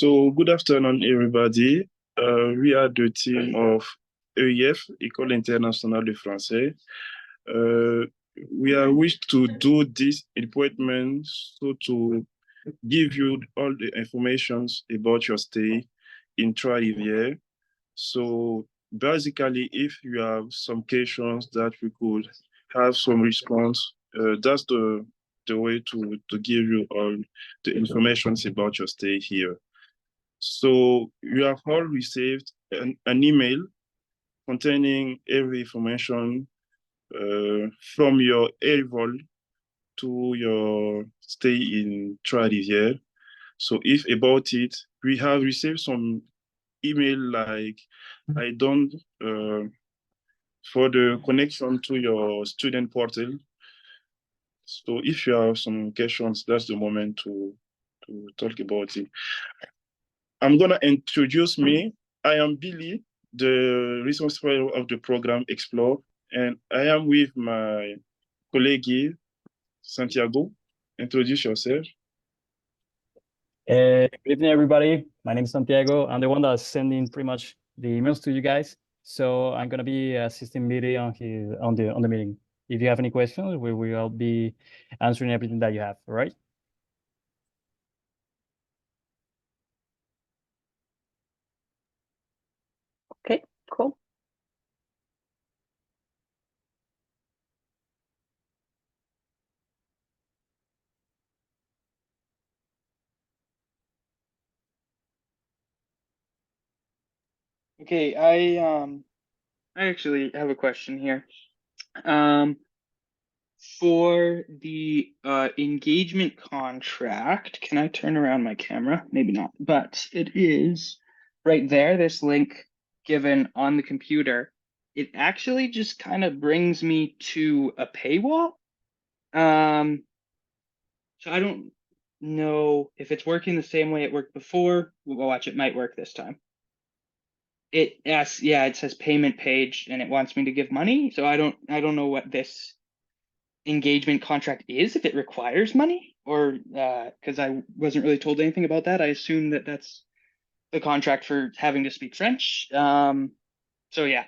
So, good afternoon, everybody. We are the team of EIF, École Internationale de Français. We are wished to do this appointment so to give you all the information about your stay in Trois-Rivières. So, basically, if you have some questions that we could have some response, that's the way to give you all the information about your stay here. So you have all received an email containing every information from your arrival to your stay in Trois-Rivières. So if about it, we have received some email like I done for the connection to your student portal. So if you have some questions, that's the moment to talk about it. I'm going to introduce me. I am Billy, the responsible of the program Explore, and I am with my colleague, Santiago. Introduce yourself. Good evening, everybody. My name is Santiago. I'm the one that's sending pretty much the emails to you guys. So I'm gonna be assisting Billy on the meeting. If you have any questions, we will be answering everything that you have. All right. Okay, cool. Okay, I actually have a question here. For the engagement contract, can I turn around my camera? Maybe not, but it is right there, this link given on the computer. It actually just kind of brings me to a paywall. So I don't know if it's working the same way it worked before. We'll watch, it might work this time. It says payment page and it wants me to give money. So I don't know what this engagement contract is, if it requires money, or because I wasn't really told anything about that. I assume that that's the contract for having to speak French. So yeah.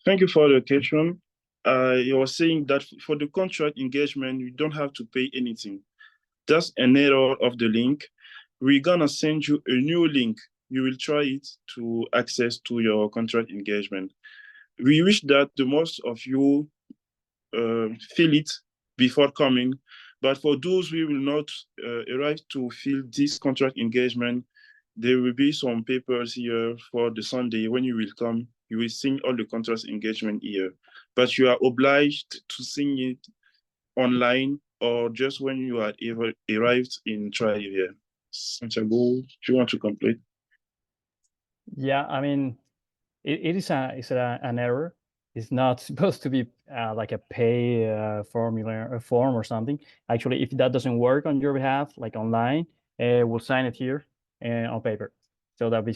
Thank you for the question. You were saying that for the contract engagement, you don't have to pay anything. That's an error of the link. We're gonna send you a new link. You will try it to access to your contract engagement. We wish that the most of you fill it before coming, but for those who will not arrive to fill this contract engagement, there will be some papers here for the Sunday. When you will come, you will see all the contract engagement here, but you are obliged to sign it online or just when you are arrived in Trois-Rivières. Santiago, do you want to complete? Yeah, I mean, it is an error. It's not supposed to be like a pay formula, a form or something. Actually, if that doesn't work on your behalf, like online, we'll sign it here on paper. So that'll be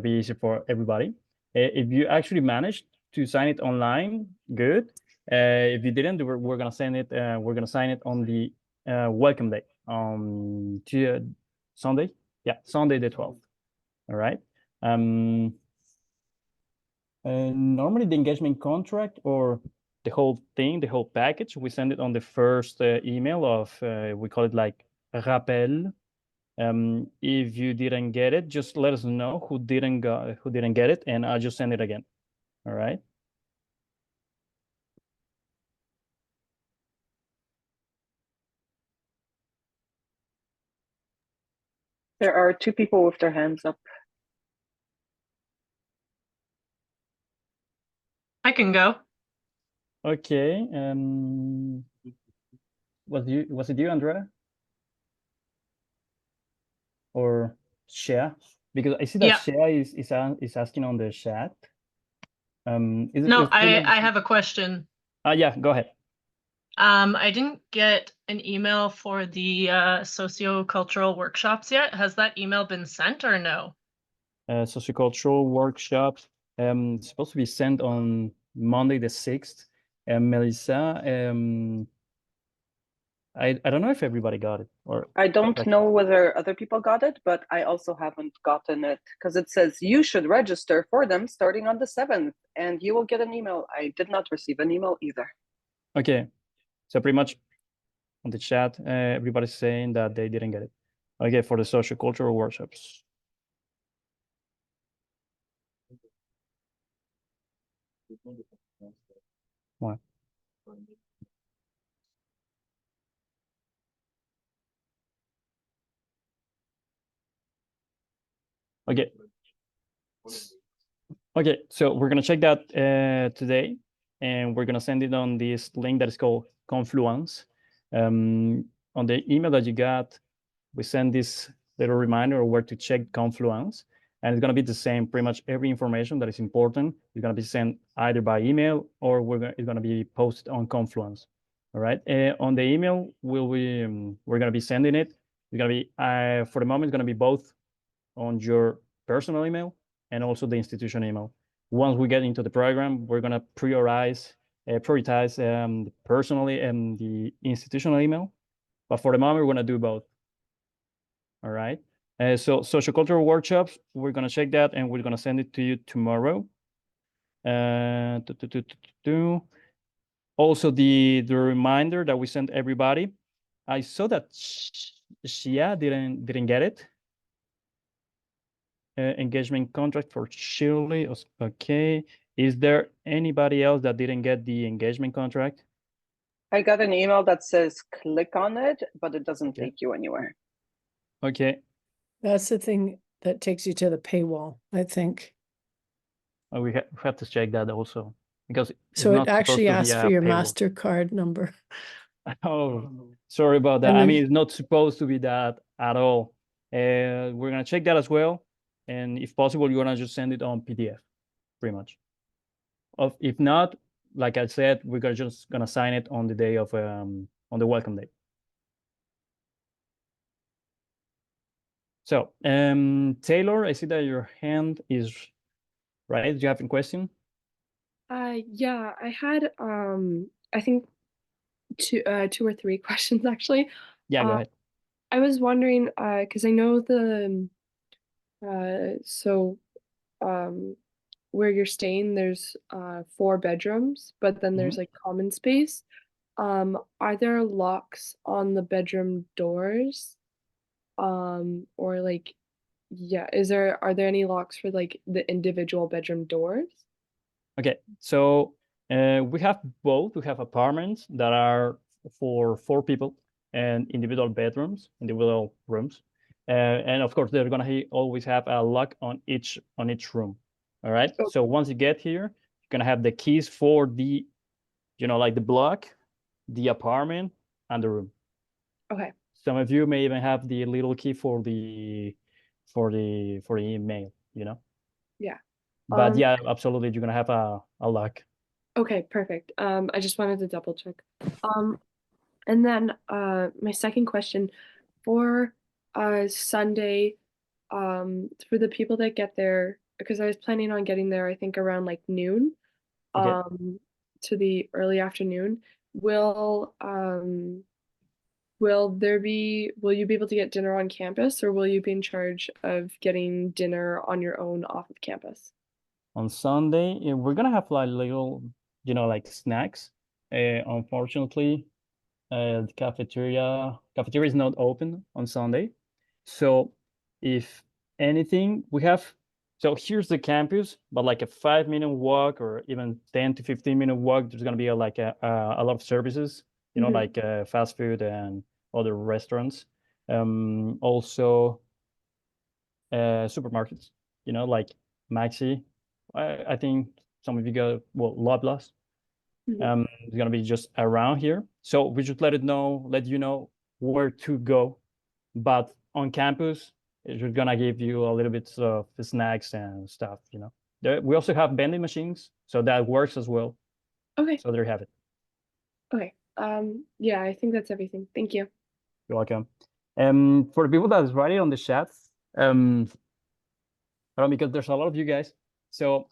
easy for everybody. If you actually managed to sign it online, good. If you didn't, we're gonna send it. We're gonna sign it on the welcome day on Sunday. Yeah, Sunday the 12th. All right. Normally the engagement contract or the whole thing, the whole package, we send it on the first email of, we call it like rappel. If you didn't get it, just let us know who didn't get it, and I'll just send it again. All right. There are two people with their hands up. I can go. Okay. Was it you, Andrea? Or Shea? Because I see that Shea is asking on the chat. I have a question. Yeah, go ahead. I didn't get an email for the sociocultural workshops yet. Has that email been sent or no? Sociocultural workshops. It's supposed to be sent on Monday the 6th. Melissa, I don't know if everybody got it or I don't know whether other people got it, but I also haven't gotten it because it says you should register for them starting on the 7th and you will get an email. I did not receive an email either. Okay, so pretty much on the chat, everybody's saying that they didn't get it. Okay, for the social cultural workshops. What? Okay. Okay, so we're gonna check that today, and we're gonna send it on this link that is called Confluence. On the email that you got, we send this little reminder of where to check Confluence, and it's gonna be the same. Pretty much every information that is important is gonna be sent either by email or it's gonna be posted on Confluence. All right. On the email, we're gonna be sending it. It's gonna be for the moment, it's gonna be both on your personal email and also the institution email. Once we get into the program, we're gonna prioritize the personally and the institutional email. But for the moment, we're gonna do both. All right. So social cultural workshops, we're gonna check that and we're gonna send it to you tomorrow. Also the reminder that we sent everybody. I saw that Shia didn't get it. Engagement contract for Shirley. Okay. Is there anybody else that didn't get the engagement contract? I got an email that says click on it, but it doesn't Okay. take you anywhere. Okay. That's the thing that takes you to the paywall, I think. We have to check that also because it's So not it actually supposed to be asks for a your paywall. MasterCard number. Oh, sorry about that. And I then- mean, it's not supposed to be that at all. We're gonna check that as well, and if possible, you're gonna just send it on PDF, pretty much. If not, like I said, we're just gonna sign it on the day of on the welcome day. So, Taylor, I see that your hand is right. Do you have a question? Yeah, I had I think two or three questions actually. Yeah, go Uh, ahead. I was wondering because I know the where you're staying there's 4 bedrooms, but then there's like common space. Are there locks on the bedroom doors? Or like yeah, are there any locks for like the individual bedroom doors? Okay, so we have both. We have apartments that are for 4 people and individual bedrooms, individual rooms, and of course they're gonna always have a lock on each room. All right. Okay. So once you get here, you're gonna have the keys for the, like the block, the apartment, and the room. Okay. Some of you may even have the little key for the email. Yeah. But yeah, absolutely, you're gonna have a lock. Okay, perfect. I just wanted to double check. And then my second question for Sunday, for the people that get there, because I was planning on getting there, I think around like noon, Okay. to the early afternoon. Will you be able to get dinner on campus, or will you be in charge of getting dinner on your own off of campus? On Sunday, we're gonna have like little, like snacks. Unfortunately, the cafeteria is not open on Sunday. So if anything, so here's the campus, but like a 5-minute walk or even 10 to 15-minute walk, there's gonna be a lot of services, Mhm. like fast food and other restaurants. Also supermarkets, like Maxi. I think some of you go, well, Loblaws. Mhm. It's gonna be just around here. So we should let you know where to go. But on campus, we're gonna give you a little bit of snacks and stuff, We also have vending machines, so that works as well. Okay. So there you have it. Okay. Yeah, I think that's everything. Thank you. You're welcome. For the people that is writing on the chat, because there's a lot of you guys. So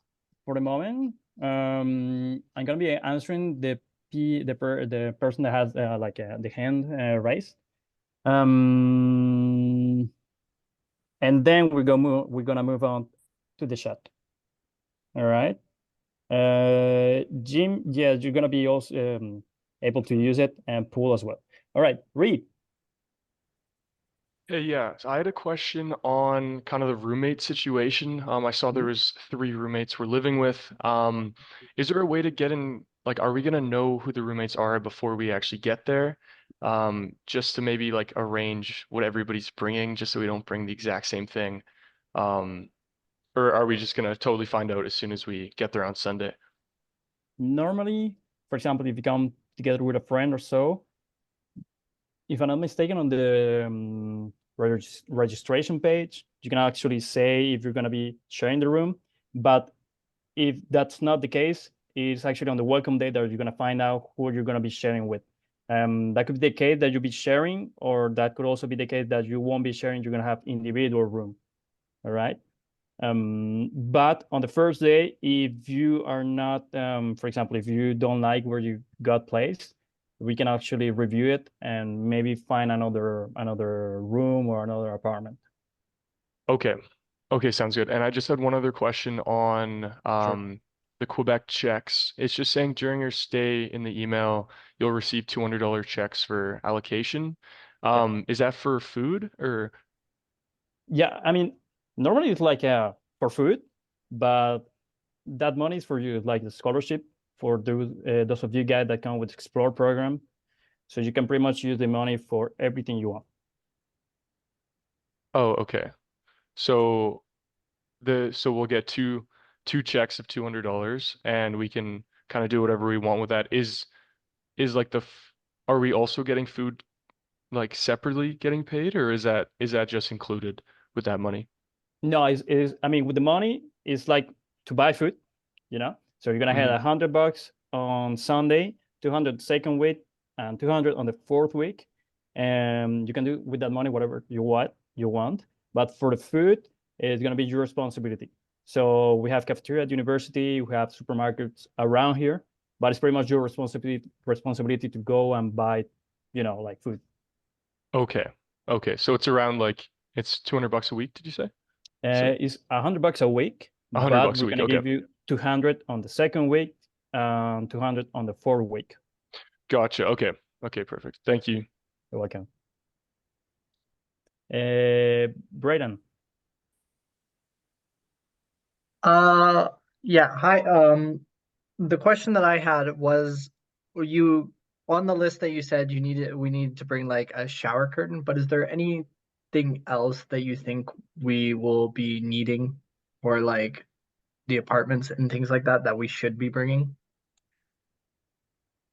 for the moment. I'm gonna be answering the person that has the hand raised. And then we're gonna move on to the chat. All right. Jim, yes, you're gonna be also able to use it and pool as well. All right, Reed. Hey, yeah, so I had a question on kind of the roommate situation. I saw there was 3 roommates we're living with. Is there a way to get in, like, are we gonna know who the roommates are before we actually get there? Just to maybe like arrange what everybody's bringing, just so we don't bring the exact same thing. Or are we just gonna totally find out as soon as we get there on Sunday? Normally, for example, if you come together with a friend or so, if I'm not mistaken, on the registration page, you can actually say if you're going to be sharing the room. But if that's not the case, it's actually on the welcome day that you're going to find out who you're going to be sharing with. That could be the case that you'll be sharing, or that could also be the case that you won't be sharing. You're going to have individual room. All right. But on the first day, if you are not, for example, if you don't like where you got placed, we can actually review it and maybe find another room or another apartment. Okay. Okay, sounds good. And I just had one other question on the Quebec checks. It's just saying during your stay in the email, you'll receive $200 checks for allocation. Is that for food or? Yeah, I mean, normally it's like for food, but that money is for you, like the scholarship for those of you guys that come with Explore program. So you can pretty much use the money for everything you want. Oh, okay. So we'll get two checks of $200 and we can kind of do whatever we want with that. Is like are we also getting food like separately getting paid, or is that just included with that money? No, I mean, with the money, it's like to buy food, you know? So you're gonna have $100 on Sunday, 200 second week, and 200 on the fourth week. And you can do with that money whatever you want. But for the food, it's gonna be your responsibility. So we have cafeteria at university, we have supermarkets around here, but it's pretty much your responsibility to go and buy, like food. Okay. Okay. So it's around like it's $200 a week, did you say? It's $100 a week, but $100 a we're week. gonna Okay. give you 200 on the second week, 200 on the fourth week. Gotcha. Okay. Okay, perfect. Thank you. You're welcome. Brayden. Yeah, hi. The question that I had was, were you on the list that you said we need to bring like a shower curtain, but is there anything else that you think we will be needing for like the apartments and things like that we should be bringing?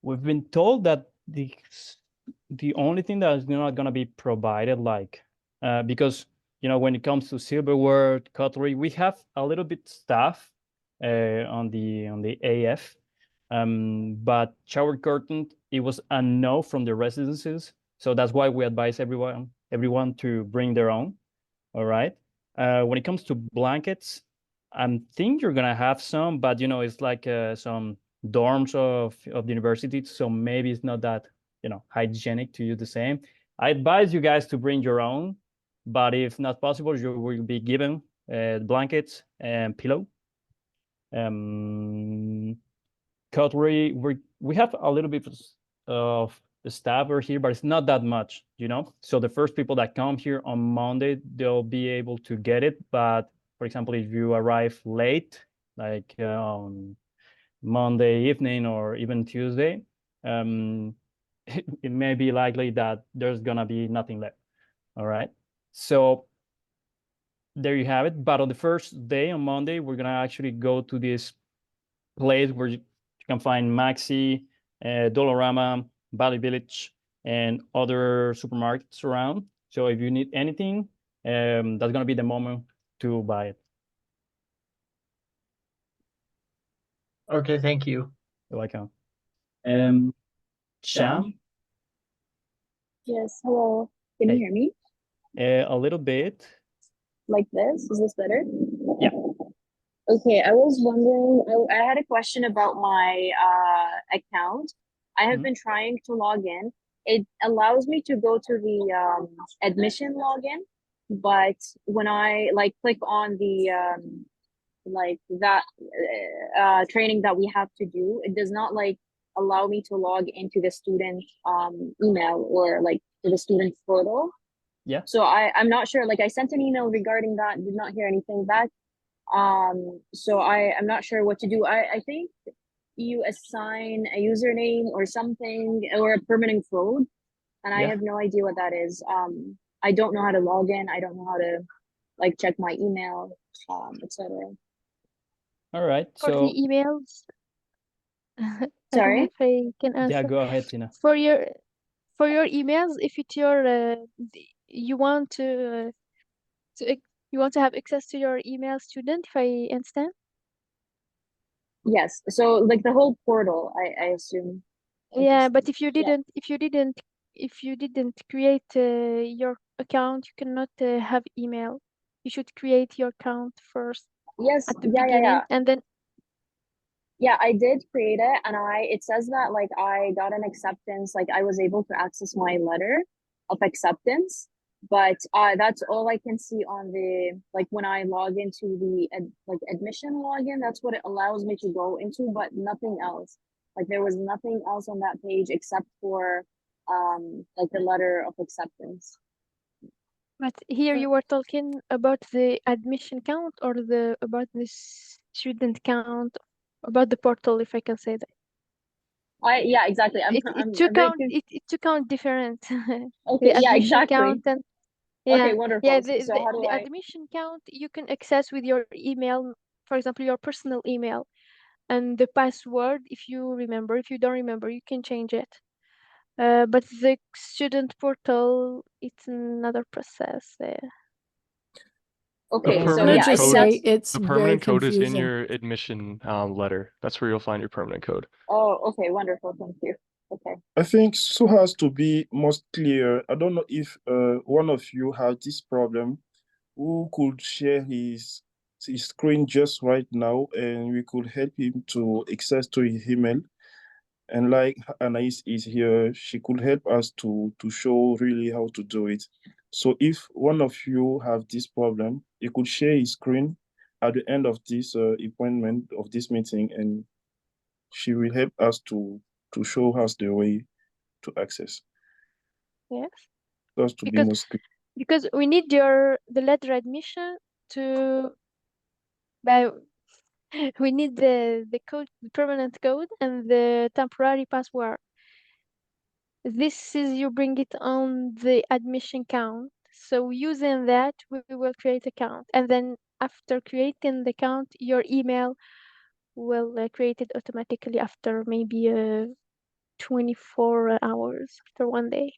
We've been told that the only thing that is not gonna be provided, because when it comes to silverware, cutlery, we have a little bit stuff on the AF, but shower curtain, it was a no from the residences, so that's why we advise everyone to bring their own. All right. When it comes to blankets, I think you're gonna have some, but it's like some dorms of the university, so maybe it's not that hygienic to use the same. I advise you guys to bring your own, but if not possible, you will be given blankets and pillow. Cutlery, we have a little bit of the staff are here, but it's not that much, So the first people that come here on Monday, they'll be able to get it. But for example, if you arrive late, like on Monday evening or even Tuesday, it may be likely that there's gonna be nothing left. All right. So there you have it. But on the first day, on Monday, we're gonna actually go to this place where you can find Maxi, Dollarama, Valley Village, and other supermarkets around. So if you need anything, that's gonna be the moment to buy it. Okay, thank you. You're welcome. Sham? Yes, hello. Can you hear me? A little bit. Like this? Is this better? Yeah. Okay, I was wondering, I had a question about my account. I have Mhm. been trying to log in. It allows me to go to the admission login, but when I like click on the like that training that we have to do, it does not like allow me to log into the student email or like to the student portal. Yeah. So I'm not sure. Like I sent an email regarding that, did not hear anything back. So I'm not sure what to do. I think you assign a username or something or a permanent code, and I Yeah. have no idea what that is. I don't know how to log in. I don't know how to like check my email, etc. All right. For the So emails, I don't know Sorry. if I can yeah, answer. go ahead, Tina. For your emails, if it's your you want to you want to have access to your email student, if I understand. Yes. So like the whole portal, I assume. Yeah, but if you Yeah. didn't create your account, you cannot have email. You should create your account first Yes. at the Yeah. beginning, and then Yeah, I did create it, and it says that like I got an acceptance, like I was able to access my letter of acceptance, but that's all I can see on the like when I log into the admission login, that's what it allows me to go into, but nothing else. Like there was nothing else on that page except for like the letter of acceptance. but here So you were talking about the admission count or about the student count, about the portal, if I can say that. yeah, exactly. I'm It very confused. it to count different. Okay, The yeah, admission exactly. count and Okay, yeah, wonderful. So how do the I? admission count you can access with your email, for example, your personal email, and the password. If you remember, if you don't remember, you can change it. But the student portal, it's another process. The Okay, I'm so gonna permanent yeah, I just think code, say that's. it's the very permanent code is in confusing. your admission letter. That's where you'll find your permanent code. Oh, okay, wonderful. Thank you. Okay. I think so has to be most clear. I don't know if one of you has this problem. Who could share his screen just right now, and we could help him to access to his email. And like Anais is here, she could help us to show really how to do it. So if one of you have this problem, you could share his screen at the end of this appointment of this meeting, and she will help us to show us the way to access. Yes, Just to be because most clear. because we need the letter admission to by we need the code, the permanent code, and the temporary password. This is you bring it on the admission count. So using that, we will create a count, and then after creating the count, your email will create it automatically after maybe 24 hours after one day.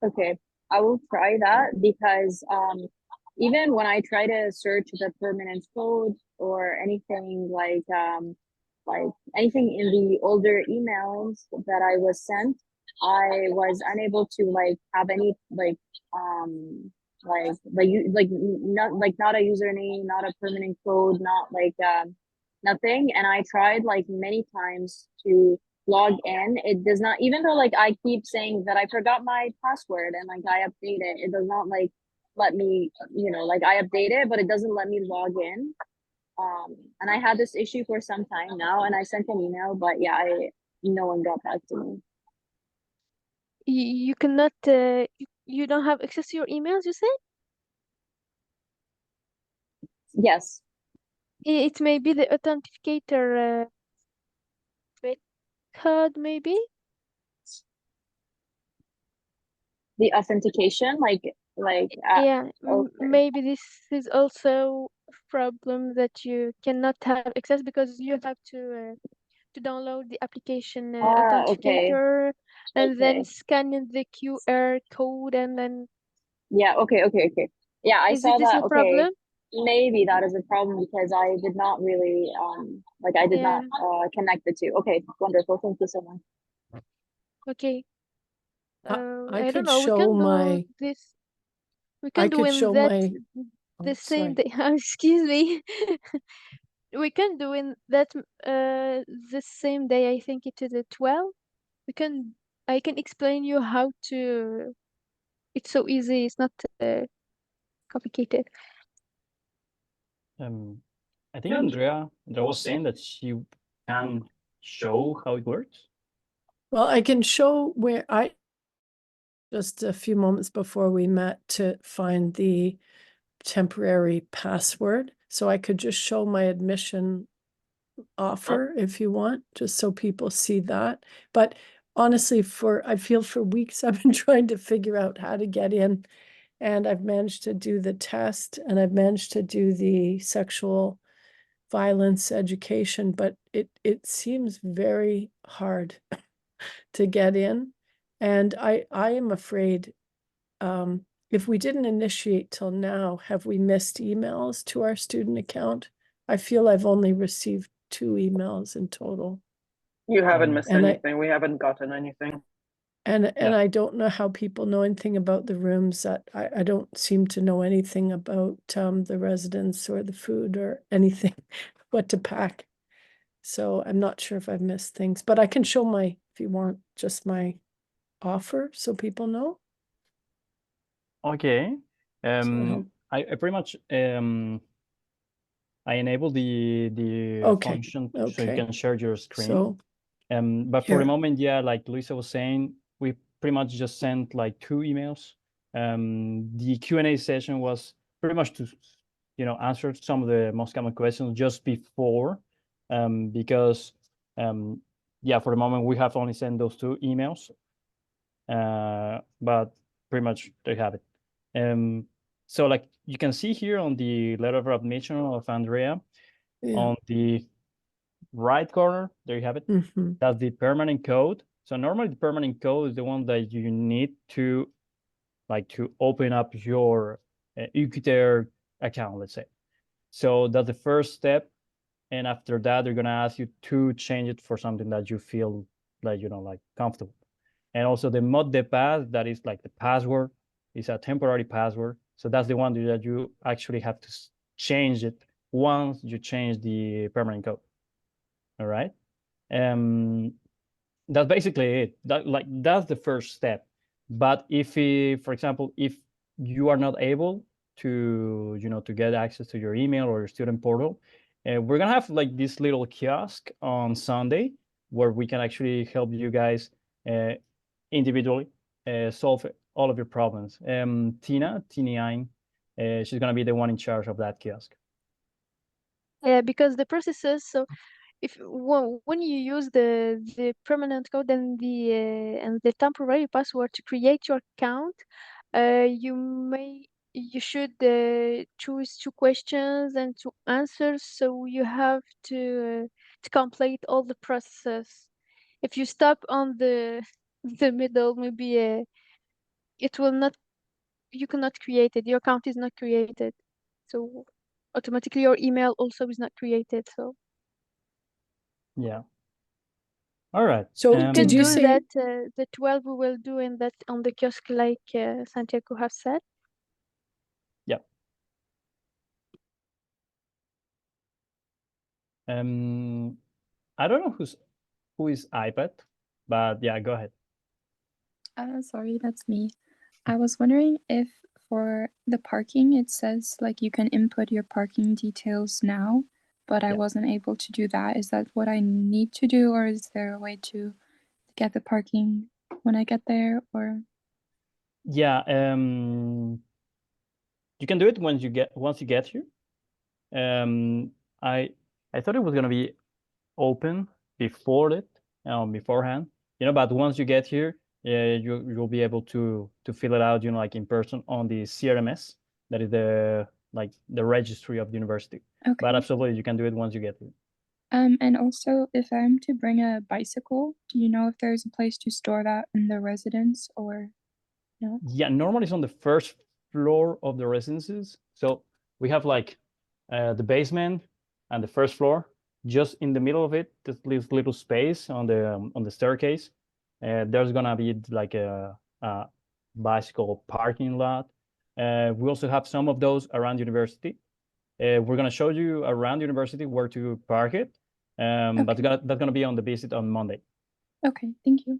Okay, I will try that because even when I try to search the permanent code or anything like anything in the older emails that I was sent, I was unable to like have any not a username, not a permanent code, not like nothing. And I tried like many times to log in. It does not, even though like I keep saying that I forgot my password and like I update it, it does not like let me, like I update it, but it doesn't let me log in. And I had this issue for some time now, and I sent an email, but yeah, no one got back to me. You cannot, you don't have access to your emails, you said? Yes. It may be the authenticator method, maybe? The authentication, Yeah, okay. maybe this is also a problem that you cannot have access because you have to download the application Okay. authenticator and then Okay. scan in the QR code and then Yeah, okay. Yeah, I is saw this that. a Okay. problem? Maybe that is a problem because I did not really I did Yeah. not connect the two. Okay, wonderful. Thank you so much. Okay. I I don't could know. We show can do my this. We I can do could in show that. my the same sorry. day. Excuse me. We can do in that the same day. I think it is the 12. I can explain you how to. It's so easy. It's not complicated. I think Andrea was saying that she can show how it works. Well, I can show where I just a few moments before we met to find the temporary password. So I could just show my admission offer if you want, just so people see that. But honestly, I feel for weeks I've been trying to figure out how to get in, and I've managed to do the test and I've managed to do the sexual violence education, but it seems very hard to get in. And I am afraid, if we didn't initiate till now, have we missed emails to our student account? I feel I've only received 2 emails in total. You haven't missed And anything. We haven't gotten anything. And Yeah. I don't know how people know anything about the rooms. That I don't seem to know anything about the residents or the food or anything, what to pack. So I'm not sure if I've missed things, but I can show if you want, just my offer so people know. Okay. So I pretty much I enable the Okay, function so you okay. can share your screen. So But for the here. moment, yeah, like Luisa was saying, we pretty much just sent like 2 emails. The Q&A session was pretty much to, answer some of the most common questions just before, because, yeah, for the moment we have only sent those 2 emails, but pretty much they have it. So like you can see here on the letter of admission of Andrea, Yeah. on the right corner, there you have it. Mhm. That's the permanent code. So normally the permanent code is the one that you need to open up your Uqter account, let's say. So that's the first step. And after that, they're gonna ask you to change it for something that you feel like, comfortable. And also the mot de passe, that is like the password, is a temporary password. So that's the one that you actually have to change it once you change the permanent code. All right. That's basically it. That's the first step. But if, for example, if you are not able to, to get access to your email or your student portal, we're gonna have like this little kiosk on Sunday where we can actually help you guys individually solve all of your problems. Tina, she's gonna be the one in charge of that kiosk. Yeah, because the processes. So if when you use the permanent code and the temporary password to create your account, you should choose 2 questions and 2 answers. So you have to complete all the processes. If you stop on the the middle, maybe it will not. You cannot create it. Your account is not created. So automatically your email also is not created. So. Yeah. All right. So We did can you do say that. The 12 we will do in that on the kiosk, like Santiago have said. Yeah. I don't know who is iPad, but yeah, go ahead. Sorry, that's me. I was wondering if for the parking, it says like you can input your parking details now, but I Yeah. wasn't able to do that. Is that what I need to do, or is there a way to get the parking when I get there, or? Yeah, you can do it once you get here. I thought it was gonna be open beforehand, but once you get here, you'll be able to fill it out, like in person on the CRMS, that is the registry of the university. Okay. But absolutely, you can do it once you get here. And also, if I'm to bring a bicycle, do you know if there's a place to store that in the residence or no? Yeah, normally it's on the first floor of the residences. So we have like the basement and the first floor. Just in the middle of it, this little space on the staircase. There's gonna be like a bicycle parking lot. We also have some of those around university. We're gonna show you around university where to park it, but that's gonna be on the visit on Monday. Okay, thank you.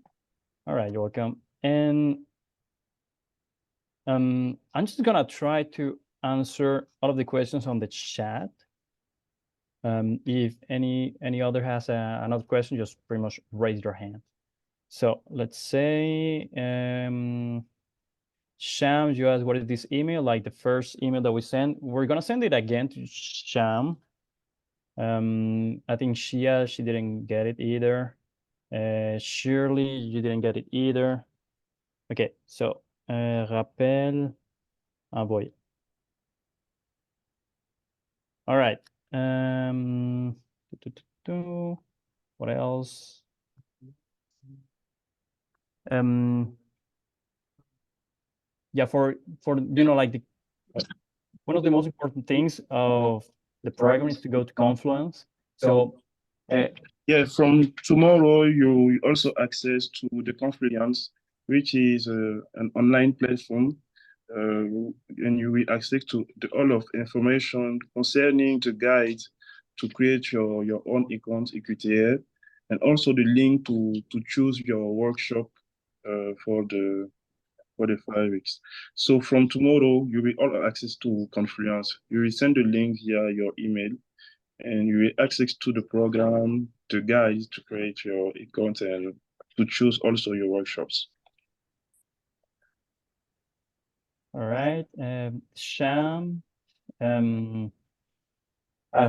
All right, you're welcome. And I'm just gonna try to answer all of the questions on the chat. If any other has another question, just pretty much raise your hand. So let's say, Sham, you asked what is this email? Like the first email that we sent. We're gonna send it again to Sham. I think Shia, she didn't get it either. Shirley, you didn't get it either. Okay, so rappel envoyé. All right. What else? Yeah, for like the one of the most important things of the program is to go to Confluence. So yeah, from tomorrow you also access to the Confluence, which is an online platform, and you will access to all of information concerning the guide to create your own account EQTL, and also the link to choose your workshop for the 5 weeks. So from tomorrow, you will all access to Confluence. You will send the link via your email, and you will access to the program, the guides to create your account and to choose also your workshops. All right, Sham, I've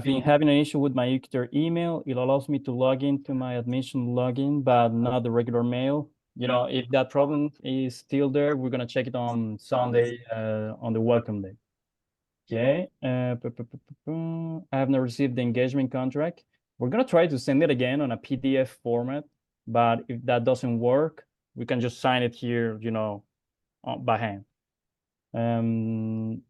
been having an issue with my EQTL email. It allows me to log into my admission login, but not the regular mail. If that problem is still there, we're gonna check it on Sunday, on the welcome day. Okay, I have not received the engagement contract. We're gonna try to send it again on a PDF format, but if that doesn't work, we can just sign it here, by hand. I'm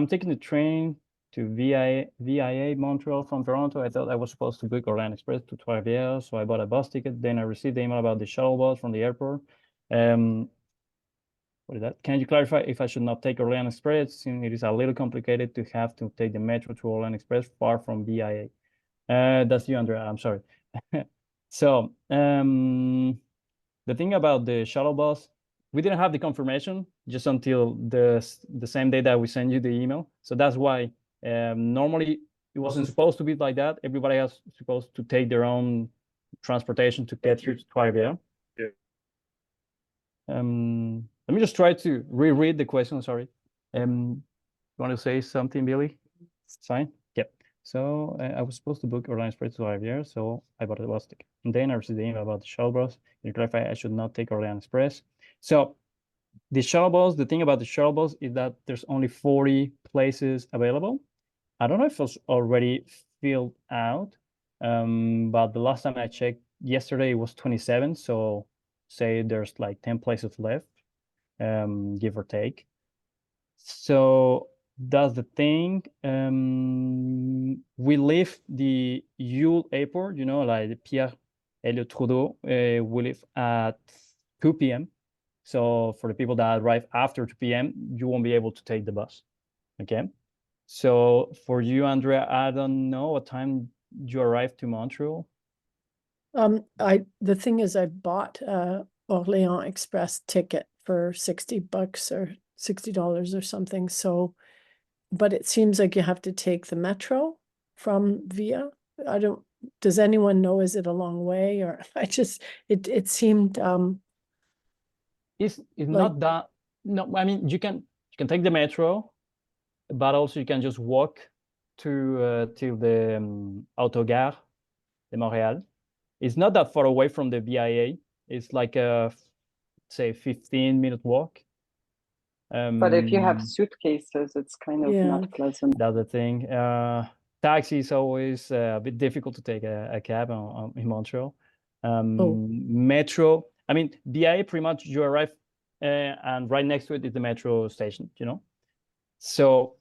taking the train to VIA Montreal from Toronto. I thought I was supposed to book Orléans Express to Trois-Rivières, so I bought a bus ticket. Then I received the email about the shuttle bus from the airport. What is that? Can you clarify if I should not take Orléans Express, since it is a little complicated to have to take the metro to Orléans Express far from VIA? That's you, Andrea. I'm sorry. So the thing about the shuttle bus, we didn't have the confirmation just until the same day that we send you the email. So that's why normally it wasn't supposed to be like that. Everybody was supposed to take their own transportation to get here to Trois-Rivières. Yeah. Let me just try to reread the question. Sorry. You want to say something, Billy? It's fine. Yep. So I was supposed to book Orléans Express to Trois-Rivières, so I bought a bus ticket. And then I received the email about the shuttle bus. You clarify I should not take Orléans Express. So the shuttle bus, the thing about the shuttle bus is that there's only 40 places available. I don't know if it was already filled out, but the last time I checked yesterday, it was 27. So say there's like 10 places left, give or take. So that's the thing. We leave the Yule airport, like Pierre Elliott Trudeau, we leave at 2 p.m. So for the people that arrive after 2 p.m., you won't be able to take the bus. Okay. So for you, Andrea, I don't know what time you arrived to Montreal. The thing is, I bought a Orléans Express ticket for $60 or $60 or something. So, but it seems like you have to take the metro from Via. Does anyone know, is it a long way, or it seemed It's not that. No, I mean you can take the metro, but also you can just walk to the Autogare de Montréal. It's not that far away from the VIA. It's like a say 15-minute walk. But if you have suitcases, it's kind of not pleasant. That's the thing. Taxi is always a bit difficult to take a cab in Montreal. Metro, I mean, VIA pretty much you arrive and right next to it is the metro station, So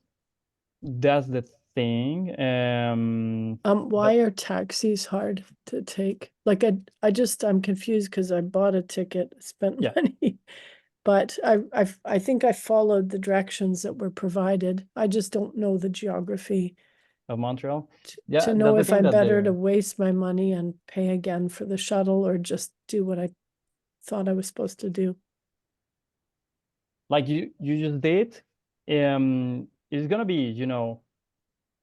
that's the thing. Why are taxis hard to take? Like I'm confused because I bought a ticket, spent money. but I think I followed the directions that were provided. I just don't know the geography Of Montreal. to know if I'm better to waste my money and pay again for the shuttle or just do what I thought I was supposed to do. Like you just did. It's gonna be, you know,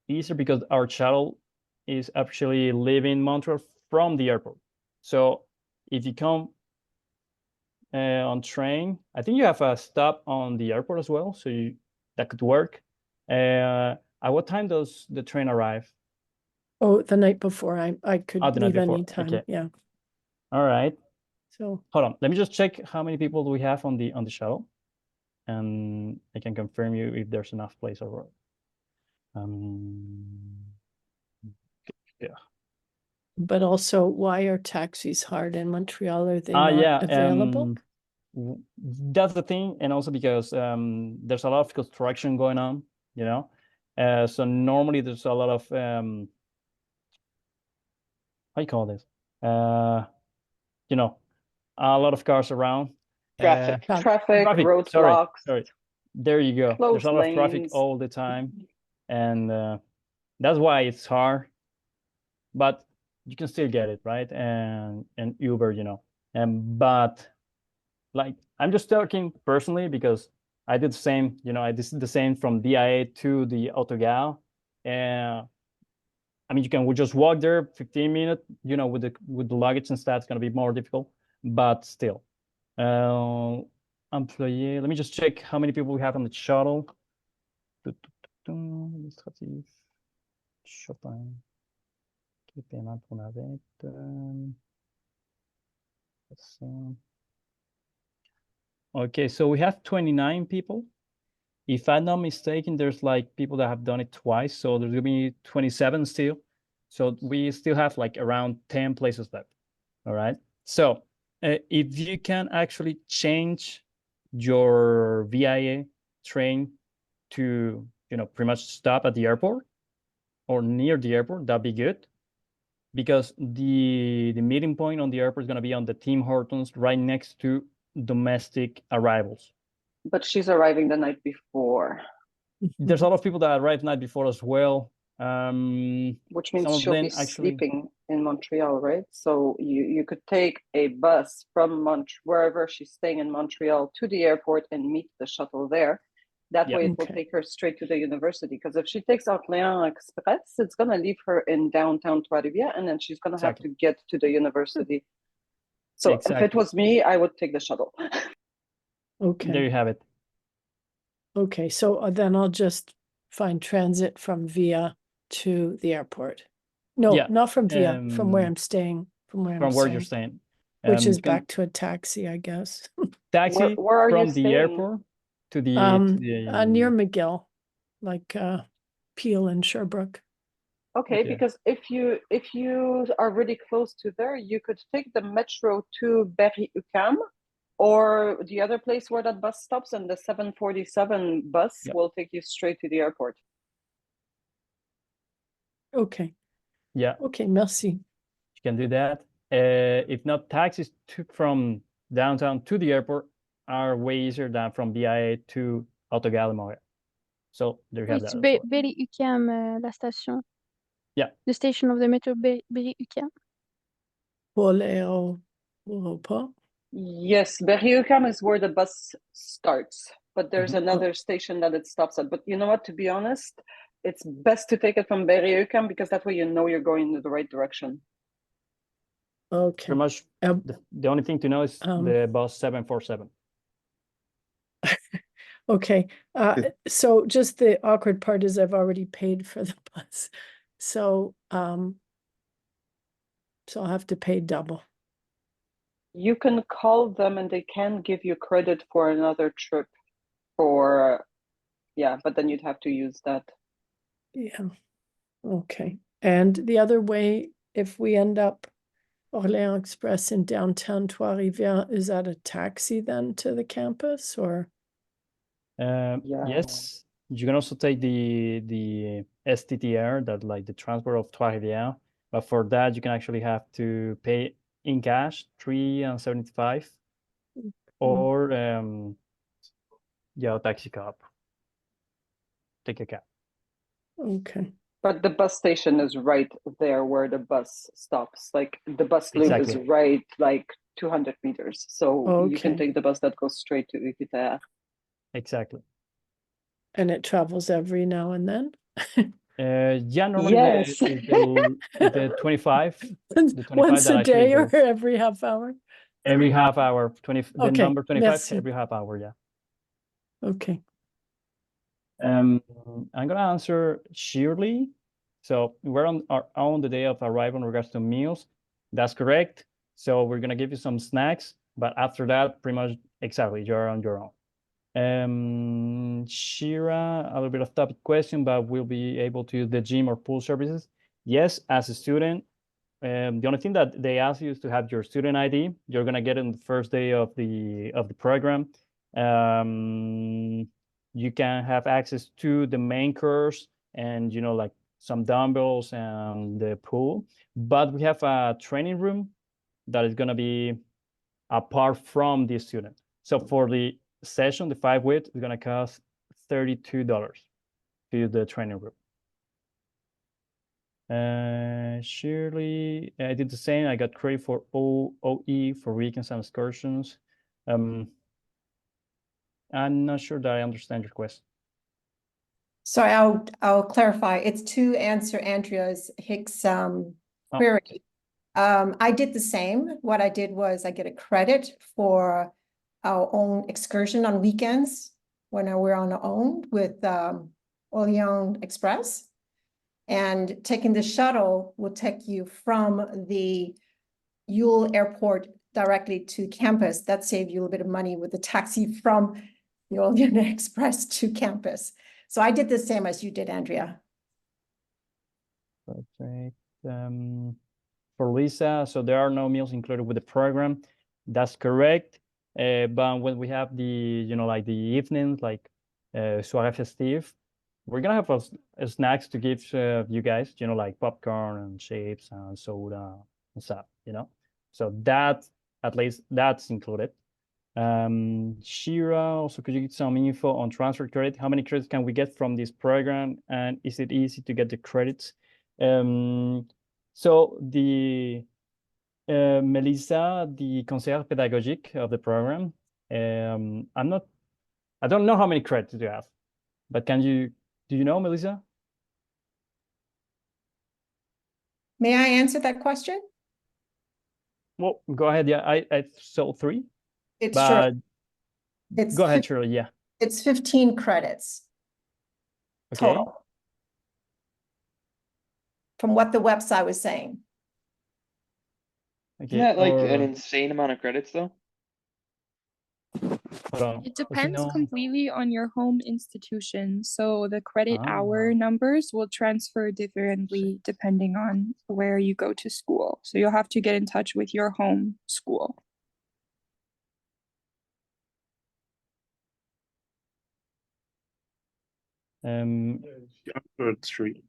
easier because our shuttle is actually leaving Montreal from the airport. So if you come on train, I think you have a stop on the airport as well, so that could work. At what time does the train arrive? Oh, the night before. I could the night leave before. anytime. Okay. Yeah. All right. So Hold on. Let me just check how many people do we have on the shuttle, and I can confirm you if there's enough place over. Yeah. but also, why are taxis hard in Montreal? Are they not available? That's the thing, and also because there's a lot of construction going on, you know. So normally there's a lot of how you call this? You know, a lot of cars around. Traffic, Traffic, roadblocks. Sorry. There you go. There's a lot of traffic all the time, and that's why it's hard. But you can still get it, right? And Uber, you know. But like I'm just talking personally because I did the same, you know, I did the same from DIA to the Autogare. And I mean, you can just walk there 15 minutes, you know, with the luggage and stuff, it's going to be more difficult, but still. Employee, let me just check how many people we have on the shuttle. Administratif. Chopin. Paiement pour navette. Okay, so we have 29 people. If I'm not mistaken, there's like people that have done it twice, so there's gonna be 27 still. So we still have like around 10 places left. All right. So if you can actually change your VIA train to, you know, pretty much stop at the airport or near the airport, that'd be good. Because the meeting point on the airport is going to be on the Tim Hortons right next to domestic arrivals. But she's arriving the night before. There's a lot of people that arrive the night before as well. Which means she'll be sleeping in Montreal, right? So you could take a bus from wherever she's staying in Montreal to the airport and meet the shuttle there. That way it will take her straight to the university. Because if she takes Orléans Express, it's going to leave her in downtown Trois-Rivières, and then she's going to have to get to the university. So if it was me, I would take the shuttle. Okay. There you have it. Okay, so then I'll just find transit from Via to the airport. No, not from Via, from where I'm staying. From where you're staying. Which is back to a taxi, I guess. Taxi where are from you the staying? airport to the near McGill, like Peel and Sherbrooke. Okay, because if you are really close to there, you could take the metro to Berry-UQAM, or the other place where that bus stops, and the 747 bus will take you straight to the airport. Okay. Yeah. Okay, merci. You can do that. If not, taxis from downtown to the airport are way easier than from BIA to Autogare de Montréal. So there you have that. It's Berry-UQAM, la station. Yeah. The station of the metro Berry-UQAM. Yes, Berry-UQAM is where the bus starts, but there's another station that it stops at. But you know what, to be honest, it's best to take it from Berry-UQAM because that way you know you're going in the right direction. Okay. Pretty much the only thing to know is the bus 747. Okay. So just the awkward part is I've already paid for the bus. So I'll have to pay double. You can call them and they can give you credit for another trip for, but then you'd have to use that. Yeah. Okay. And the other way, if we end up Orléans Express in downtown Trois-Rivières, is that a taxi then to the campus or? Yes, you can also take the STTR, that like the transport of Trois-Rivières, but for that you can actually have to pay in cash $3.75, or yeah, taxi cab. Take a cab. Okay. But the bus station is right there where the bus stops. Like the bus loop is Exactly. right like 200 meters. So you can Okay. take the bus that goes straight to Ukitea. Exactly. And it travels every now and then? Yeah, normally Yes. the 25 Once that a I showed day you. or every half hour? Every half hour, the Okay, number 25 merci. every half hour, yeah. Okay. I'm gonna answer Shirley. So we're on the day of arrival in regards to meals. That's correct. So we're gonna give you some snacks, but after that, pretty much exactly, you're on your own. Shira, a little bit of topic question, but we'll be able to use the gym or pool services. Yes, as a student, the only thing that they ask you is to have your student ID. You're gonna get it on the first day of the program. You can have access to the main course and like some dumbbells and the pool. But we have a training room that is gonna be apart from the student. So for the session, the 5-week, it's gonna cost $32 to use the training room. Shirley, I did the same. I got credit for OE for weekends and excursions. I'm not sure that I understand your question. Sorry, I'll clarify. It's to answer Andrea's Hicks query. I did the same. What I did was I get a credit for our own excursion on weekends when we're on our own with Orient Express. And taking the shuttle will take you from the Yule Airport directly to campus. That saved you a little bit of money with the taxi from the Orient Express to campus. So I did the same as you did, Andrea. Perfect. For Lisa, so there are no meals included with the program. That's correct. But when we have the, like the evenings, like soirée festive, we're gonna have a snacks to give you guys, like popcorn and chips and soda and stuff, So that, at least that's included. Shira, also could you get some info on transfer credit? How many credits can we get from this program? And is it easy to get the credits? So the Melissa, the conseillère pédagogique of the program, I don't know how many credits you have, but do you know, Melissa? May I answer that question? Well, go ahead. Yeah, I saw 3. It's but true. It's go ahead, Shirley. Yeah. It's 15 credits total. From what the website was saying. Okay. Isn't that like an insane amount of credits though? It depends completely on your home institution. So the credit hour numbers will transfer differently depending on where you go to school. So you'll have to get in touch with your home school. Answer 3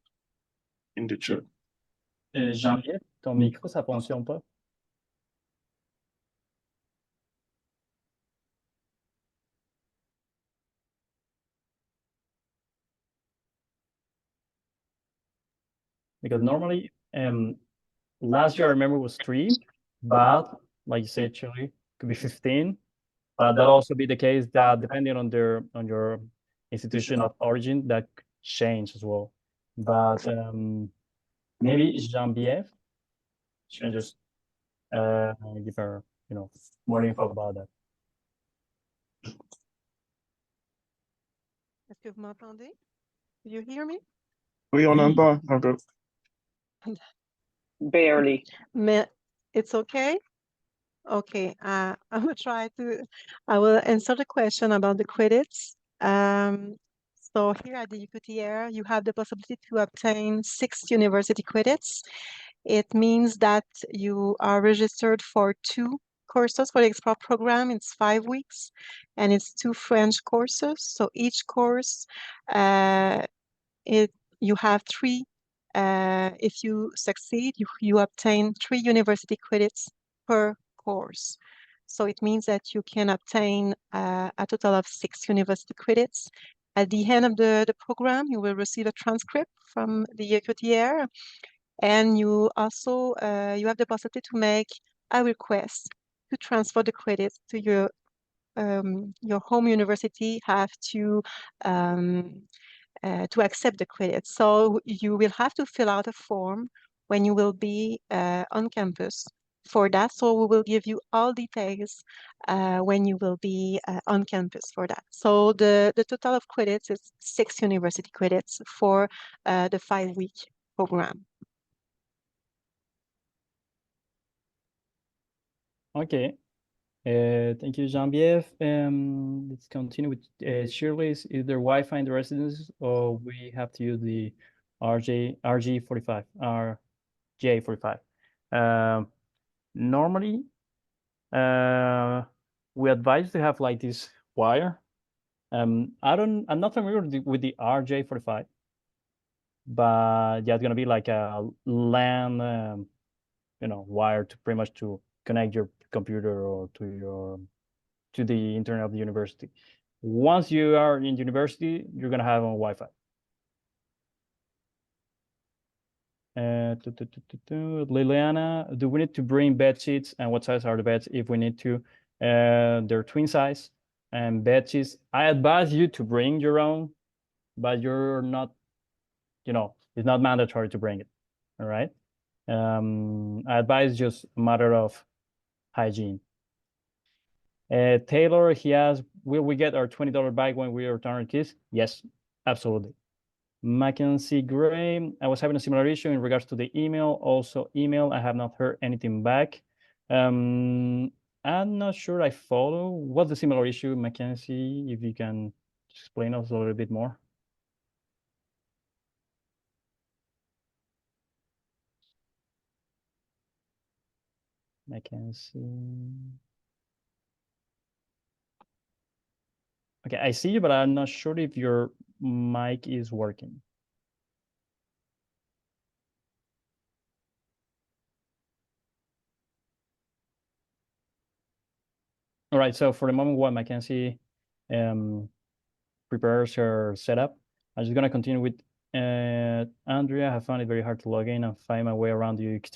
in the chat. Jean-Pierre, ton micro, ça fonctionne pas. Because normally, last year I remember was 3, but like you said, actually could be 15. But that also be the case that depending on your institution of origin, that could change as well. But maybe Jean-Pierre should just give her, more info about that. Est-ce que vous m'entendez? Do you hear me? Oui, on entend encore. Barely. It's okay? Okay, I'm gonna I will answer the question about the credits. So here at the UQTR, you have the possibility to obtain 6 university credits. It means that you are registered for 2 courses for the Explore program. It's 5 weeks, and it's 2 French courses. So each course, you have 3. If you succeed, you obtain 3 university credits per course. So it means that you can obtain a total of 6 university credits. At the end of the program, you will receive a transcript from the école, and you also you have the possibility to make a request to transfer the credits to your home university. Have to accept the credits. So you will have to fill out a form when you will be on campus for that. So we will give you all details when you will be on campus for that. So the total of credits is 6 university credits for the 5-week program. Okay. Thank you, Geneviève. Let's continue with Shirley's. Is there Wi-Fi in the residence, or we have to use the RJ45? Normally, we advise to have like this wire. I'm not familiar with the RJ45, but yeah, it's gonna be like a LAN, wire to pretty much to connect your computer or to the internet of the university. Once you are in university, you're gonna have on Wi-Fi. Liliana, do we need to bring bed sheets, and what size are the beds if we need to? They're twin size, and bed sheets, I advise you to bring your own, but you're not, it's not mandatory to bring it. All right. I advise just a matter of hygiene. Taylor, he asks, will we get our $20 back when we return our keys? Yes, absolutely. Mackenzie Gray, I was having a similar issue in regards to the email. Also email, I have not heard anything back. I'm not sure I follow. What's the similar issue, Mackenzie? If you can explain us a little bit more. Mackenzie. Okay, I see you, but I'm not sure if your mic is working. All right, so for the moment, while Mackenzie prepares her setup, I'm just gonna continue with Andrea. I found it very hard to log in and find my way around the UX.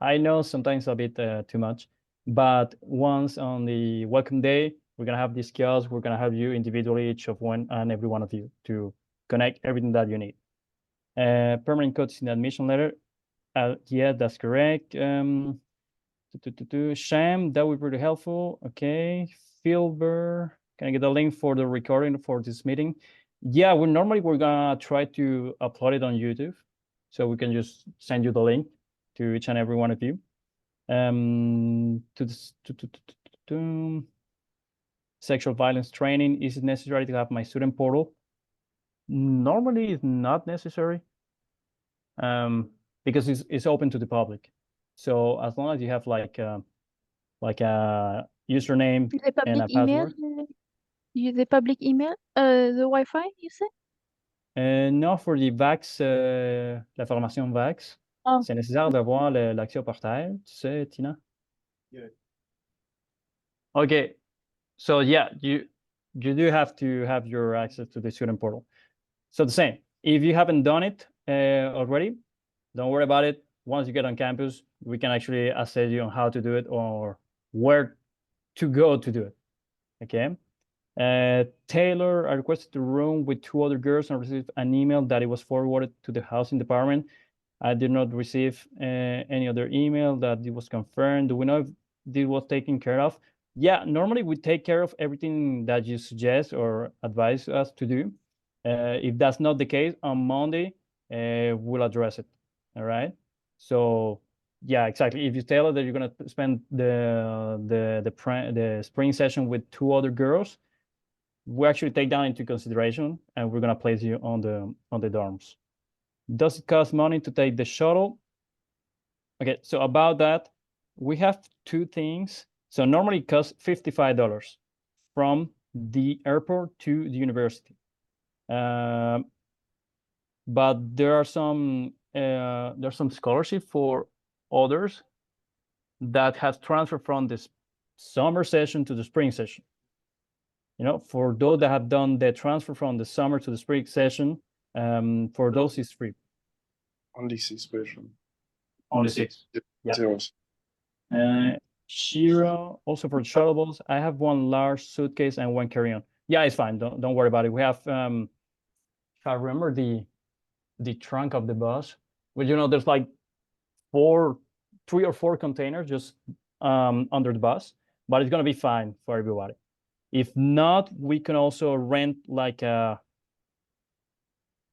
I know sometimes a bit too much, but once on the welcome day, we're gonna have this kiosk. We're gonna have you individually, each of one and every one of you, to connect everything that you need. Permanent codes in the admission letter. Yeah, that's correct. Sham, that would be pretty helpful. Okay, Filber, can I get a link for the recording for this meeting? Yeah, we're gonna try to upload it on YouTube, so we can just send you the link to each and every one of you. Sexual violence training, is it necessary to have my student portal? Normally, it's not necessary, because it's open to the public. So as long as you have like a username and a password. Use the public email, the Wi-Fi, you said? Non, for the VAX, la formation VAX, c'est nécessaire d'avoir l'accès au portail, tu sais, Tina? Yeah. Okay, so yeah, you do have to have your access to the student portal. So the same, if you haven't done it already, don't worry about it. Once you get on campus, we can actually assess you on how to do it or where to go to do it, okay? Taylor, I requested a room with 2 other girls and received an email that it was forwarded to the housing department. I did not receive any other email that it was confirmed. Do we know if this was taken care of? Yeah, normally we take care of everything that you suggest or advise us to do. If that's not the case, on Monday, we'll address it, all right? So yeah, exactly. If you tell her that you're gonna spend the spring session with 2 other girls, we actually take that into consideration, and we're gonna place you on the dorms. Does it cost money to take the shuttle? Okay, so about that, we have 2 things. So normally it costs $55 from the airport to the university. But there's some scholarship for others that has transferred from this summer session to the spring session. You know, for those that have done the transfer from the summer to the spring session, for those it's free. Only 6 person. Only 6. Yeah. Shiro, also for shuttles, I have one large suitcase and one carry-on. Yeah, it's fine. Don't worry about it. We have, if I remember the trunk of the bus, but you know, there's like 3 or 4 containers just under the bus, but it's gonna be fine for everybody. If not, we can also rent like it's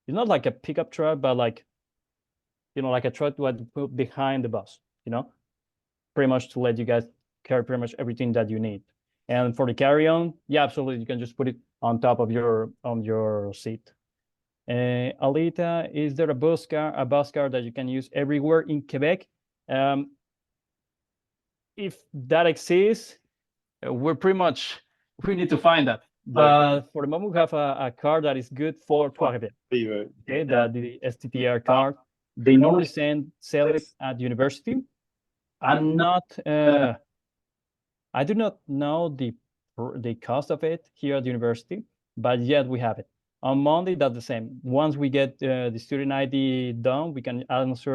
not like a pickup truck, but like, you know, like a truck to put behind the bus, you know, pretty much to let you guys carry pretty much everything that you need. And for the carry-on, yeah, absolutely, you can just put it on top of your seat. Alita, is there a bus car that you can use everywhere in Quebec? If that exists, we need to find that. But for the moment, we have a car that is good for Trois-Rivières. Okay, the STTR card. They normally sell it at university. I do not know the cost of it here at the university, but yet we have it. On Monday, that's the same. Once we get the student ID done, we can ask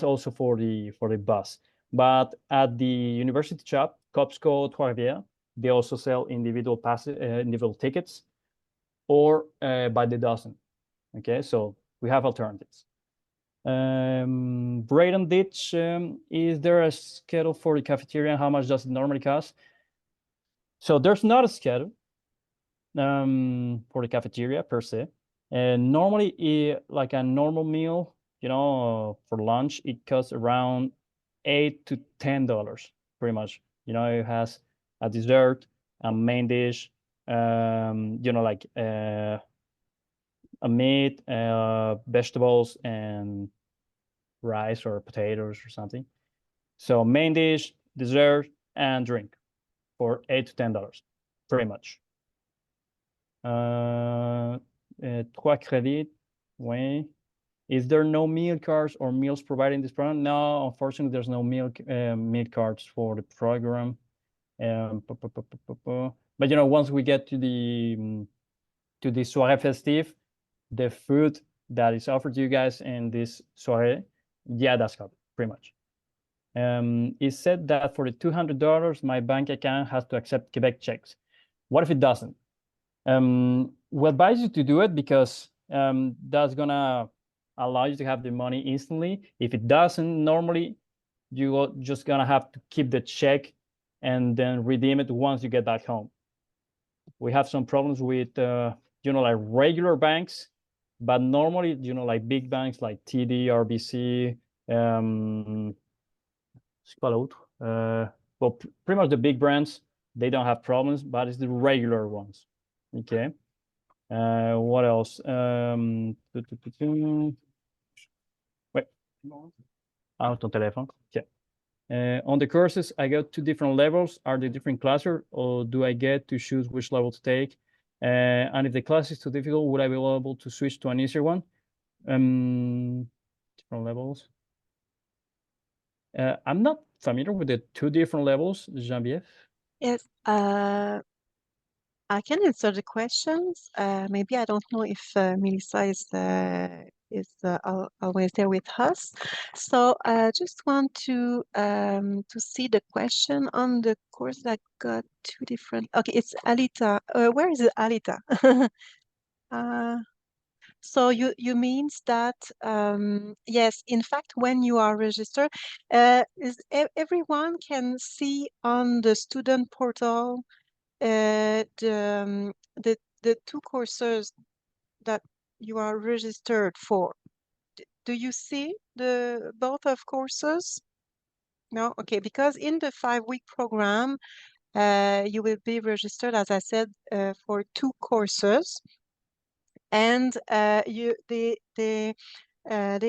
also for the bus. But at the university shop, Copsco Trois-Rivières, they also sell individual individual tickets, or by the dozen. Okay, so we have alternatives. Braden Ditch, is there a schedule for the cafeteria? How much does it normally cost? So there's not a schedule for the cafeteria per se. And normally, like a normal meal, you know, for lunch, it costs around $8 to $10, pretty much. You know, it has a dessert, a main dish, you know, like a meat, vegetables, and rice or potatoes or something. So main dish, dessert, and drink for $8 to $10, pretty much. 3 credits, oui. Is there no meal cards or meals provided in this program? No, unfortunately, there's no meal cards for the program. But you know, once we get to the soirée festive, the food that is offered to you guys in this soirée, yeah, that's covered, pretty much. It said that for the $200, my bank account has to accept Quebec checks. What if it doesn't? We advise you to do it because that's gonna allow you to have the money instantly. If it doesn't, normally you're just gonna have to keep the check and then redeem it once you get back home. We have some problems with you know, like regular banks, but normally, you know, like big banks like TD, RBC, well, pretty much the big brands, they don't have problems, but it's the regular ones. Okay. What else? Wait. Out on telephone. Yeah. On the courses, I got 2 different levels. Are they different classes, or do I get to choose which level to take? And if the class is too difficult, would I be able to switch to an easier one? Different levels. I'm not familiar with the 2 different levels, Geneviève. Yes, I can answer the questions. Maybe I don't know if Melissa is always there with us. So I just want to see the question on the course that got 2 different. Okay, it's Alita. Where is it, Alita? So you means that yes, in fact, when you are registered, everyone can see on the student portal the 2 courses that you are registered for. Do you see the both of courses? No? Okay, because in the 5-week program, you will be registered, as I said, for 2 courses, and they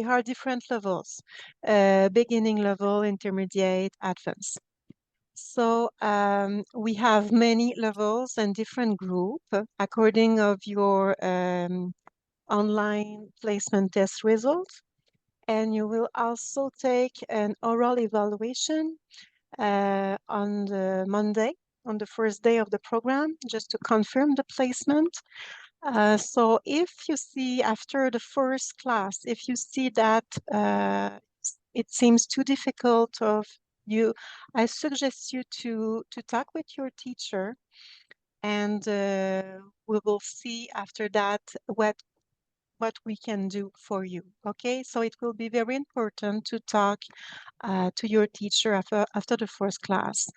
are different levels, beginning level, intermediate, advanced. So we have many levels and different groups according of your online placement test results. And you will also take an oral evaluation on the Monday, on the first day of the program, just to confirm the placement. So if you see after the first class, if you see that it seems too difficult of you, I suggest you to talk with your teacher, and we will see after that what we can do for you. Okay, so it will be very important to talk to your teacher after the first class.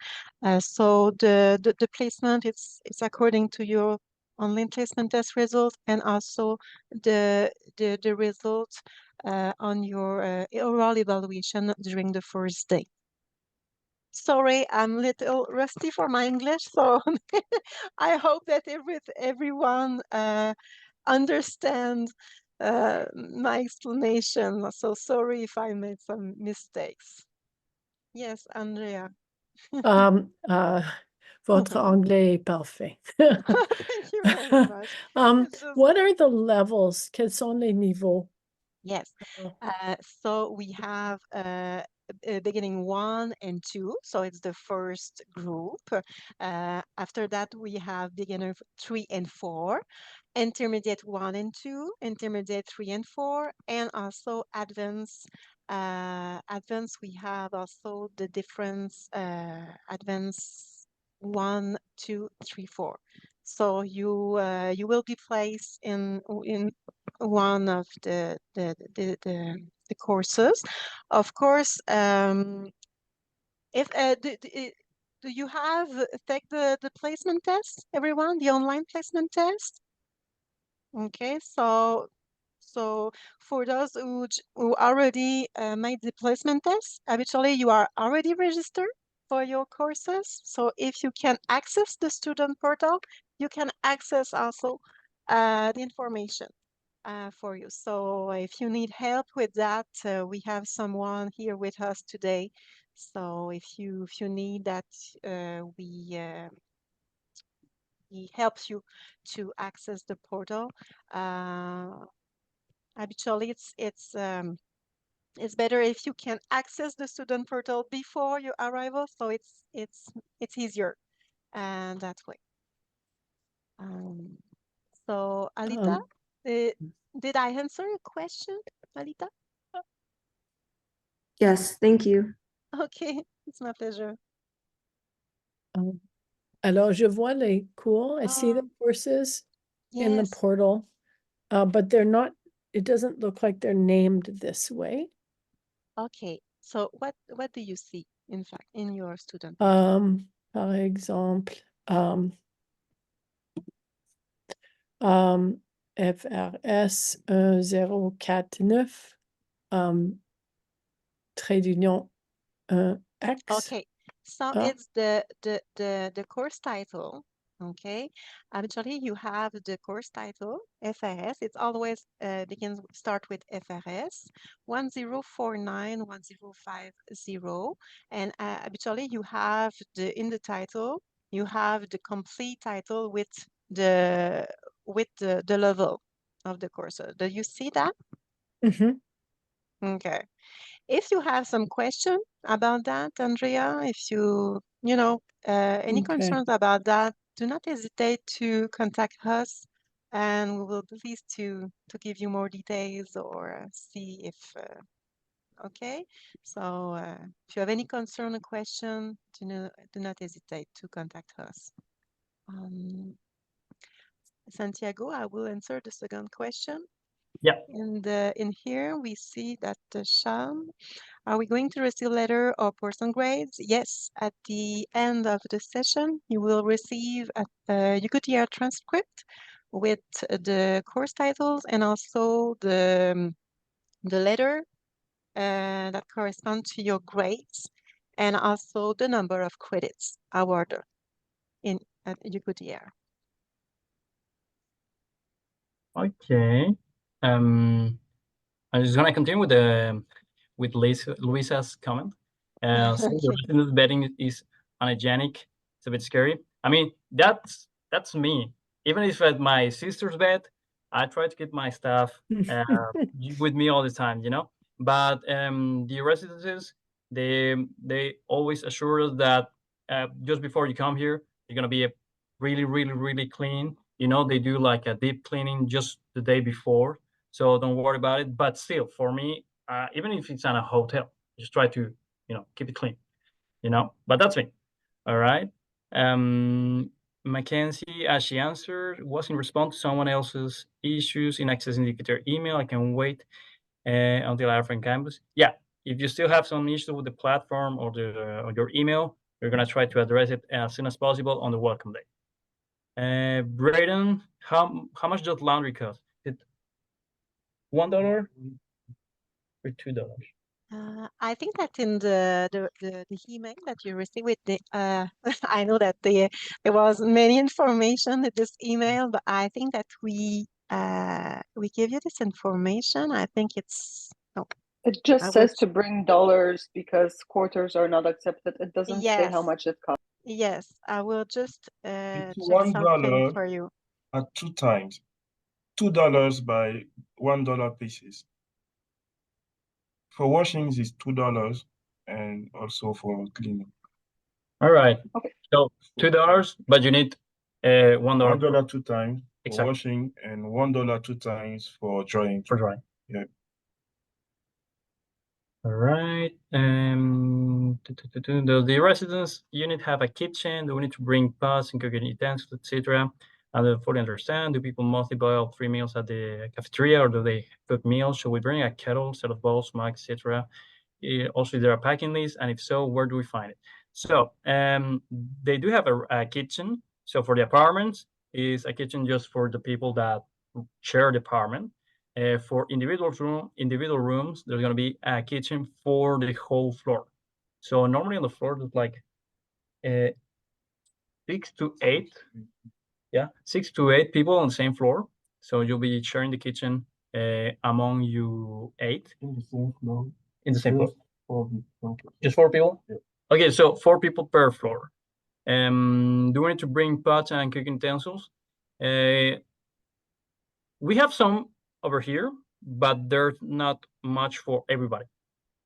So the placement it's according to your online placement test result, and also the result on your oral evaluation during the first day. Sorry, I'm a little rusty for my English, so I hope that everyone understand my explanation. So sorry if I made some mistakes. Yes, Andrea. Votre anglais est parfait. Thank you very much. What are the levels? Quels sont les niveaux? Yes. So we have beginning 1 and 2. So it's the first group. After that, we have beginner 3 and 4, intermediate 1 and 2, intermediate 3 and 4, and also advanced. Advanced, we have also the difference advanced 1, 2, 3, 4. So you will be placed in one of the courses. Of course, if do you have take the placement test, everyone, the online placement test? Okay, so for those who already made the placement test, habitually you are already registered for your courses. So if you can access the student portal, you can access also the information for you. So if you need help with that, we have someone here with us today. So if you need that, he helps you to access the portal. Habitually, it's better if you can access the student portal before your arrival, so it's easier, and that way. So Alita, did I answer your question, Alita? Yes, thank you. Okay, it's my pleasure. Alors, je vois les cours. I see the courses in the Yes. portal, but they're not, it doesn't look like they're named this way. Okay, so what do you see, in fact, in your student portal? Par exemple, FRS 1049, trait d'union X. Okay, so it's the course title. Okay, actually you have the course title FRS. It's always start with FRS 1049-1050, and actually you have in the title you have the complete title with the level of the course. Do you see that? Mm-hmm. Okay. If you have some question about that, Andrea, if you any concerns about that, do not hesitate to contact us, and we will be pleased to give you more details or see if okay. So if you have any concern or question, do not hesitate to contact us. Santiago, I will answer the second question. Yeah. And in here we see that Sham, are we going to receive letter or person grades? Yes, at the end of the session, you will receive a UQTR transcript with the course titles and also the letter that correspond to your grades, and also the number of credits awarded at UQTR. Okay. I'm just gonna continue with Luisa's comment. So the residence betting is unhygienic. It's a bit scary. I mean, that's me. Even if at my sister's bed, I try to keep my stuff with me all the time, you know. But the residences, they always assure us that just before you come here, you're gonna be really clean. You know, they do like a deep cleaning just the day before, so don't worry about it. But still, for me, even if it's on a hotel, just try to keep it clean. But that's me. All right. Mackenzie, as she answered, was in response to someone else's issues in accessing their email. I can wait until I on campus. Yeah, if you still have some issue with the platform or or your email, we're gonna try to address it as soon as possible on the welcome day. Braden, how much does laundry cost? It $1 or $2? I think that in the email that you received with the I know that there was many information in this email, but I think that we give you this information. I think it's no. It just says to bring dollars because quarters are not accepted. It doesn't say how much it costs. Yes, I will just It's check something $1 for you. at 2 times. $2 by $1 pieces. For washings is $2 and also for cleaning. All right. Okay. So $2, but you need $1. $1 2 times for Exactly. washing and $1 2 times for drying. For drying. Yeah. All right. Does the residence unit have a kitchen? Do we need to bring pots and cooking utensils, etc.? I don't fully understand. Do people mostly boil 3 meals at the cafeteria, or do they cook meals? Should we bring a kettle, set of bowls, mugs, etc.? Also, is there a packing list? And if so, where do we find it? So they do have a kitchen. So for the apartments, is a kitchen just for the people that share the apartment. For individual rooms, there's going to be a kitchen for the whole floor. So normally on the floor, there's like 6 to 8. Yeah, 6 to 8 people on the same floor. So you'll be sharing the kitchen among you 8. In the same floor. In the same floor. 4 people. Just 4 people? Yeah. Okay, so 4 people per floor. Do we need to bring pots and cooking utensils? We have some over here, but there's not much for everybody.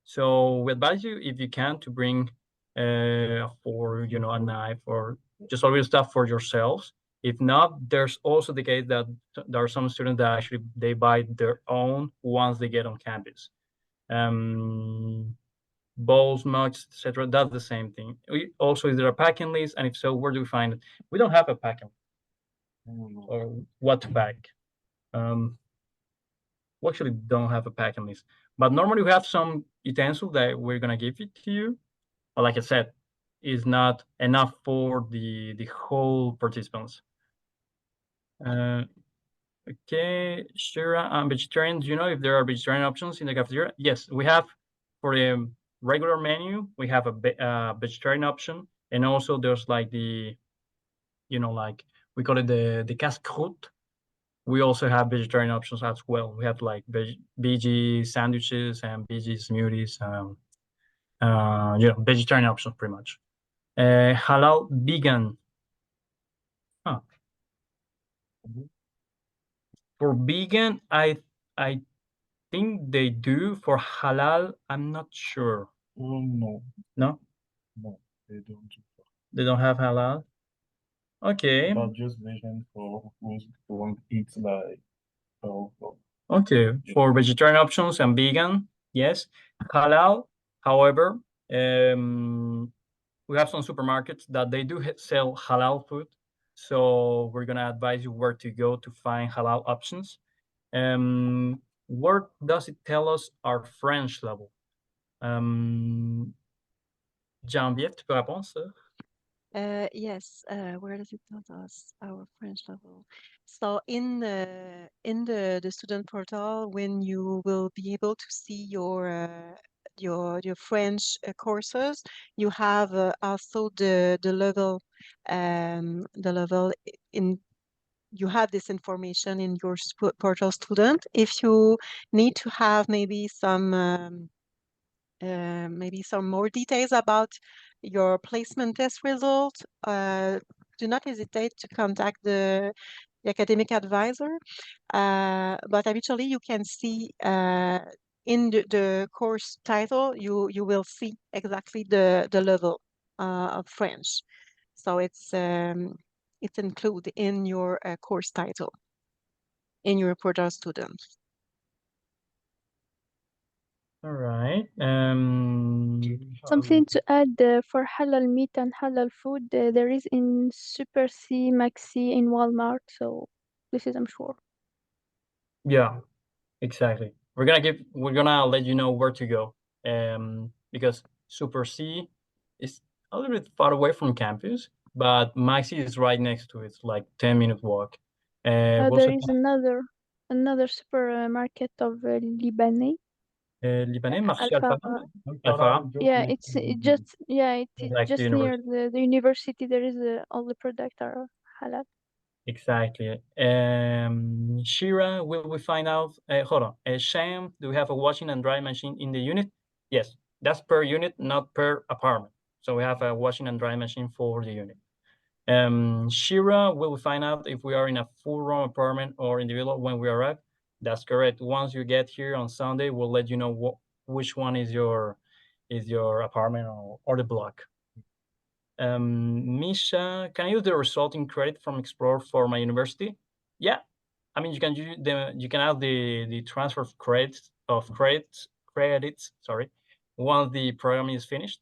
So we advise you, if you can, to bring for a knife or just all your stuff for yourselves. If not, there's also the case that there are some students that actually they buy their own once they get on campus. Bowls, mugs, etc. That's the same thing. Also, is there a packing list? And if so, where do we find it? We don't have a packing list or what to pack. We actually don't have a packing list, but normally we have some utensils that we're gonna give it to you. But like I said, is not enough for the whole participants. Okay, Shira, I'm vegetarian. Do you know if there are vegetarian options in the cafeteria? Yes, we have for the regular menu. We have a vegetarian option, and also there's like the, like we call it the casse-croûte. We also have vegetarian options as well. We have like veggie sandwiches and veggie smoothies. Vegetarian options pretty much. Halal vegan. Huh. For vegan, I think they do. For halal, I'm not sure. No. No? No, they don't do that. They don't have halal? Okay. But just vegan for those who want to eat like Okay, for vegetarian options and vegan, yes. Halal, however, we have some supermarkets that they do sell halal food. So we're gonna advise you where to go to find halal options. Where does it tell us our French level? Geneviève, tu peux répondre ça? Yes, where does it tell us our French level? So in the student portal, when you will be able to see your French courses, you have also the level in. You have this information in your portal student. If you need to have maybe some more details about your placement test result, do not hesitate to contact the academic advisor. But eventually you can see in the course title, you will see exactly the level of French. So it's included in your course title, in your Portugal student. All right. Something to add for halal meat and halal food, there is in Super C, Maxi, in Walmart. So this is, I'm sure. Yeah, exactly. We're gonna let you know where to go. Because Super C is a little bit far away from campus, but Maxi is right next to it. It's like 10-minute walk. There is another supermarket of Lebanese. Lebanese, Marché Alpha. Alpha. Yeah, it's just Like the just near the university. There is all the products are halal. Exactly. Shira, will we find out? Hold on. Sham, do we have a washing and dry machine in the unit? Yes, that's per unit, not per apartment. So we have a washing and dry machine for the unit. Shira, will we find out if we are in a full room apartment or individual when we arrive? That's correct. Once you get here on Sunday, we'll let you know which one is your apartment or the block. Misha, can I use the resulting credit from Explore for my university? Yeah, I mean you can use you can add the transfer of credits Sorry, once the program is finished.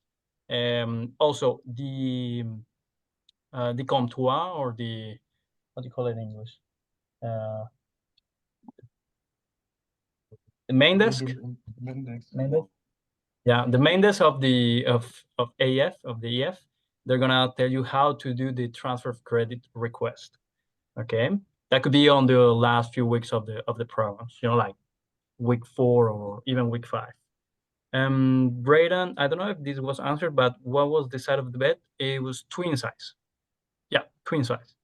Also the comptoir, or the, what do you call it in English? The main desk. Main desk. Yeah, the main desk of the EF, they're gonna tell you how to do the transfer of credit request. Okay, that could be on the last few weeks of the programs. Like week 4 or even week 5. Braden, I don't know if this was answered, but what was the size of the bed? It was twin size. Yeah, twin size.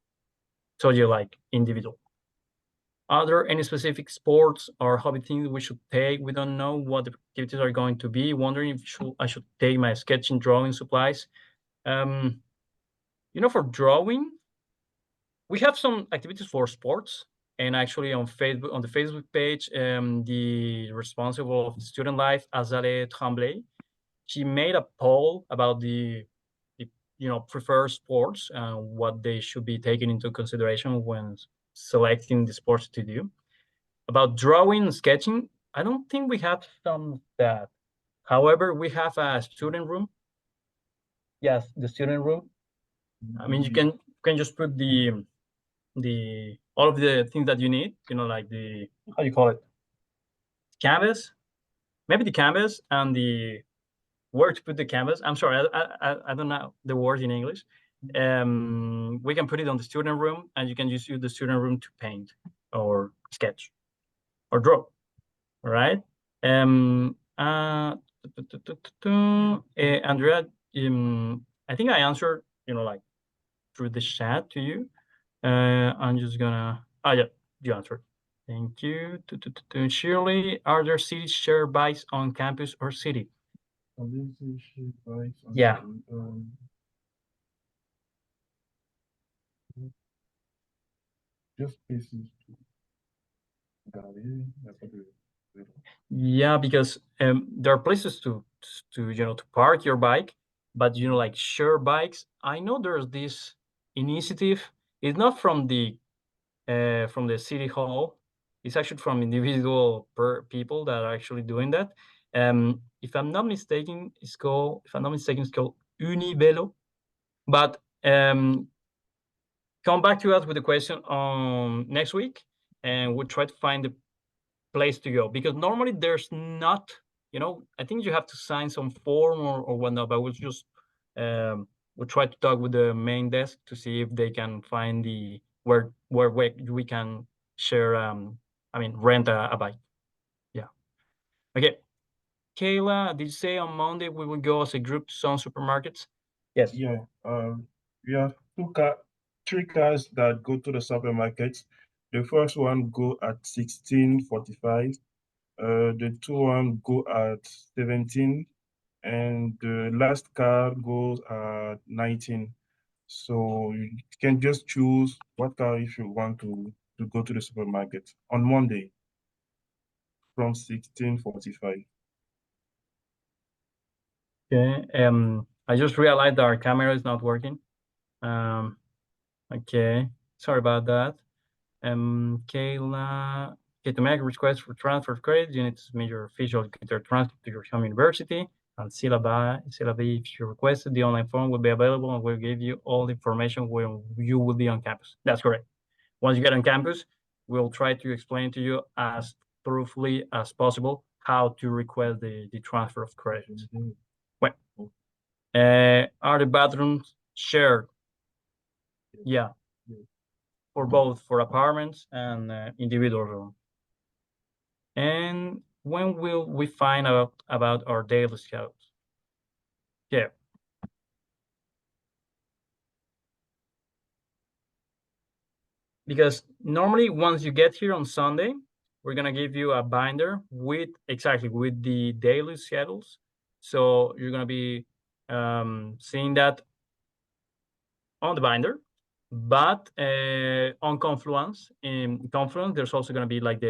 So you like individual. Are there any specific sports or hobby things we should take? We don't know what the activities are going to be. Wondering if I should take my sketching, drawing supplies. For drawing, we have some activities for sports, and actually on the Facebook page, the responsible of the student life, Azale Tremblay, she made a poll about the preferred sports and what they should be taken into consideration when selecting the sports to do. About drawing and sketching, I don't think we have some that. However, we have a student room. Yes, the student room. I mean, you can just put the all of the things that you need. Like the, how do you call it? Canvas. Maybe the canvas and the where to put the canvas. I'm sorry, I don't know the word in English. We can put it on the student room, and you can just use the student room to paint or sketch or draw. All right. Andrea, I think I answered, like through the chat to you. I'm just gonna. Oh yeah, you answered. Thank you. Shirley, are there city share bikes on campus or city? Yeah. Just places. Yeah, because there are places to park your bike, but like share bikes. I know there's this initiative. It's not from the city hall. It's actually from individual people that are actually doing that. If I'm not mistaken, it's called Univelo. But come back to us with a question on next week, and we'll try to find the place to go, because normally there's not. I think you have to sign some form or whatnot, but we'll try to talk with the main desk to see if they can find the where we can share, rent a bike. Yeah. Okay. Kayla, did you say on Monday we will go as a group to some supermarkets? Yes. Yeah. We have 3 cars that go to the supermarkets. The first one go at 16:45. The 2 go at 17, and the last car goes at 19. So you can just choose what car if you want to go to the supermarket on Monday. from 16:45. Okay. I just realized that our camera is not working. Okay. Sorry about that. Kayla. Okay, to make a request for transfer of credits, you need to submit your official transcript to your home university. And syllabi, if you requested, the online form will be available and we'll give you all the information when you will be on campus. That's correct. Once you get on campus, we'll try to explain to you as thoroughly as possible how to request the transfer of credits. Well, are the bathrooms shared? Yeah, for both for apartments and individual room. And when will we find out about our daily schedules? Yeah. Because normally once you get here on Sunday, we're gonna give you a binder with the daily schedules. So you're gonna be seeing that on the binder, but on Confluence, in Confluence, there's also gonna be like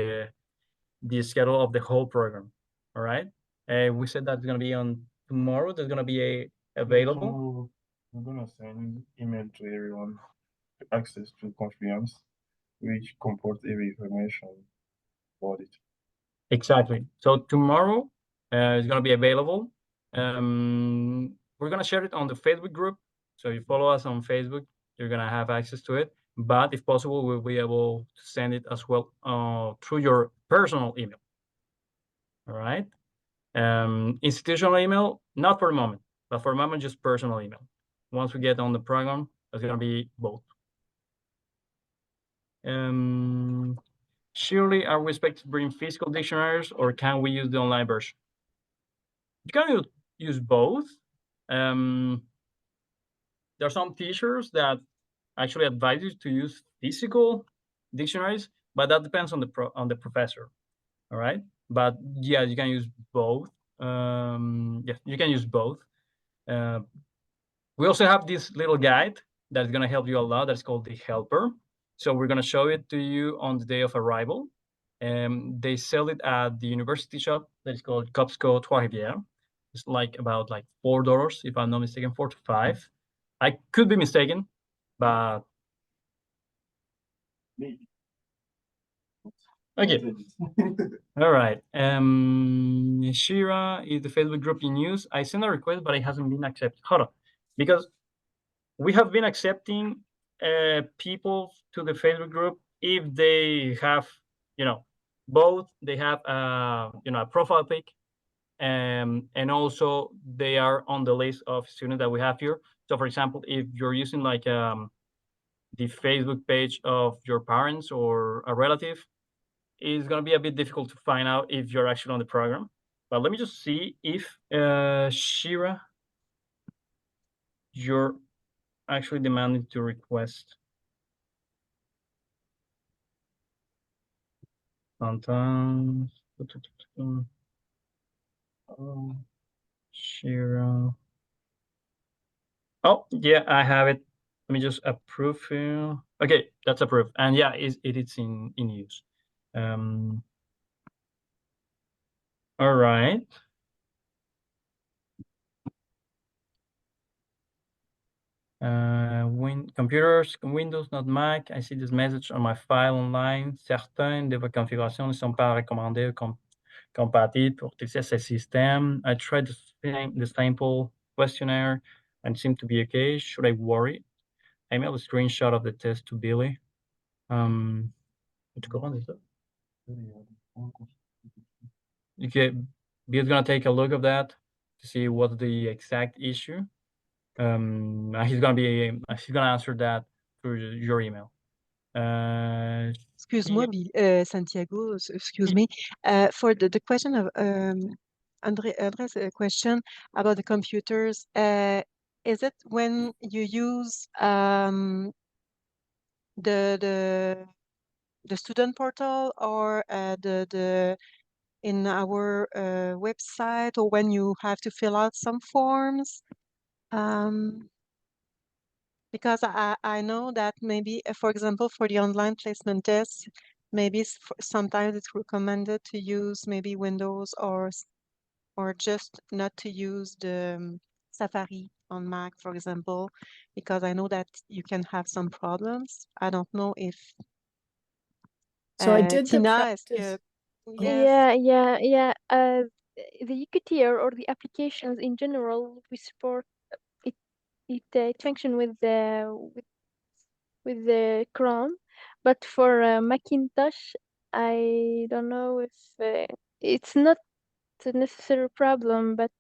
the schedule of the whole program. All right. We said that's gonna be on tomorrow. There's gonna be available. We're gonna send email to everyone access to Confluence, which comports every information about it. Exactly. So tomorrow it's gonna be available. We're gonna share it on the Facebook group. So you follow us on Facebook, you're gonna have access to it. But if possible, we'll be able to send it as well through your personal email. All right. Institutional email, not for the moment, but for the moment, just personal email. Once we get on the program, it's gonna be both. Surely, are we expected to bring physical dictionaries or can we use the online version? You can use both. There are some teachers that actually advise you to use physical dictionaries, but that depends on the professor. All right, but yeah, you can use both. Yeah, you can use both. We also have this little guide that's going to help you a lot. That's called the Helper. So we're going to show it to you on the day of arrival. They sell it at the university shop that is called Copsco Trois-Rivières. It's like about like $4, if I'm not mistaken, 4 to 5. I could be mistaken, but okay. All right. Shira is the Facebook group in use. I sent a request, but it hasn't been accepted. Hold on, because we have been accepting people to the Facebook group if they have, both they have, a profile pic, and also they are on the list of students that we have here. So, for example, if you're using like the Facebook page of your parents or a relative, it's gonna be a bit difficult to find out if you're actually on the program. But let me just see if Shira, you're actually demanding to request. Sometimes. Shira. Oh, yeah, I have it. Let me just approve here. Okay, that's approved. And yeah, it is in use. All right. Computers, Windows, not Mac. I see this message on my file online. Certaines de vos configurations ne sont pas recommandées ou compatibles pour ces systèmes. I tried the sample questionnaire and it seemed to be okay. Should I worry? I mailed a screenshot of the test to Billy. Okay, Bill's gonna take a look at that to see what's the exact issue. He's gonna answer that through your email. Excuse-moi, Santiago, excuse me. For the question of Andre's question about the computers, is it when you use the student portal or the in our website, or when you have to fill out some forms? Because I know that maybe, for example, for the online placement test, maybe sometimes it's recommended to use maybe Windows or just not to use the Safari on Mac, for example, because I know that you can have some problems. I don't know if So I did the Tina, est-ce practice. que yes. Yeah. The EQTR or the applications in general, we support it. It function with the Chrome, but for Macintosh, I don't know if it's not a necessary problem, but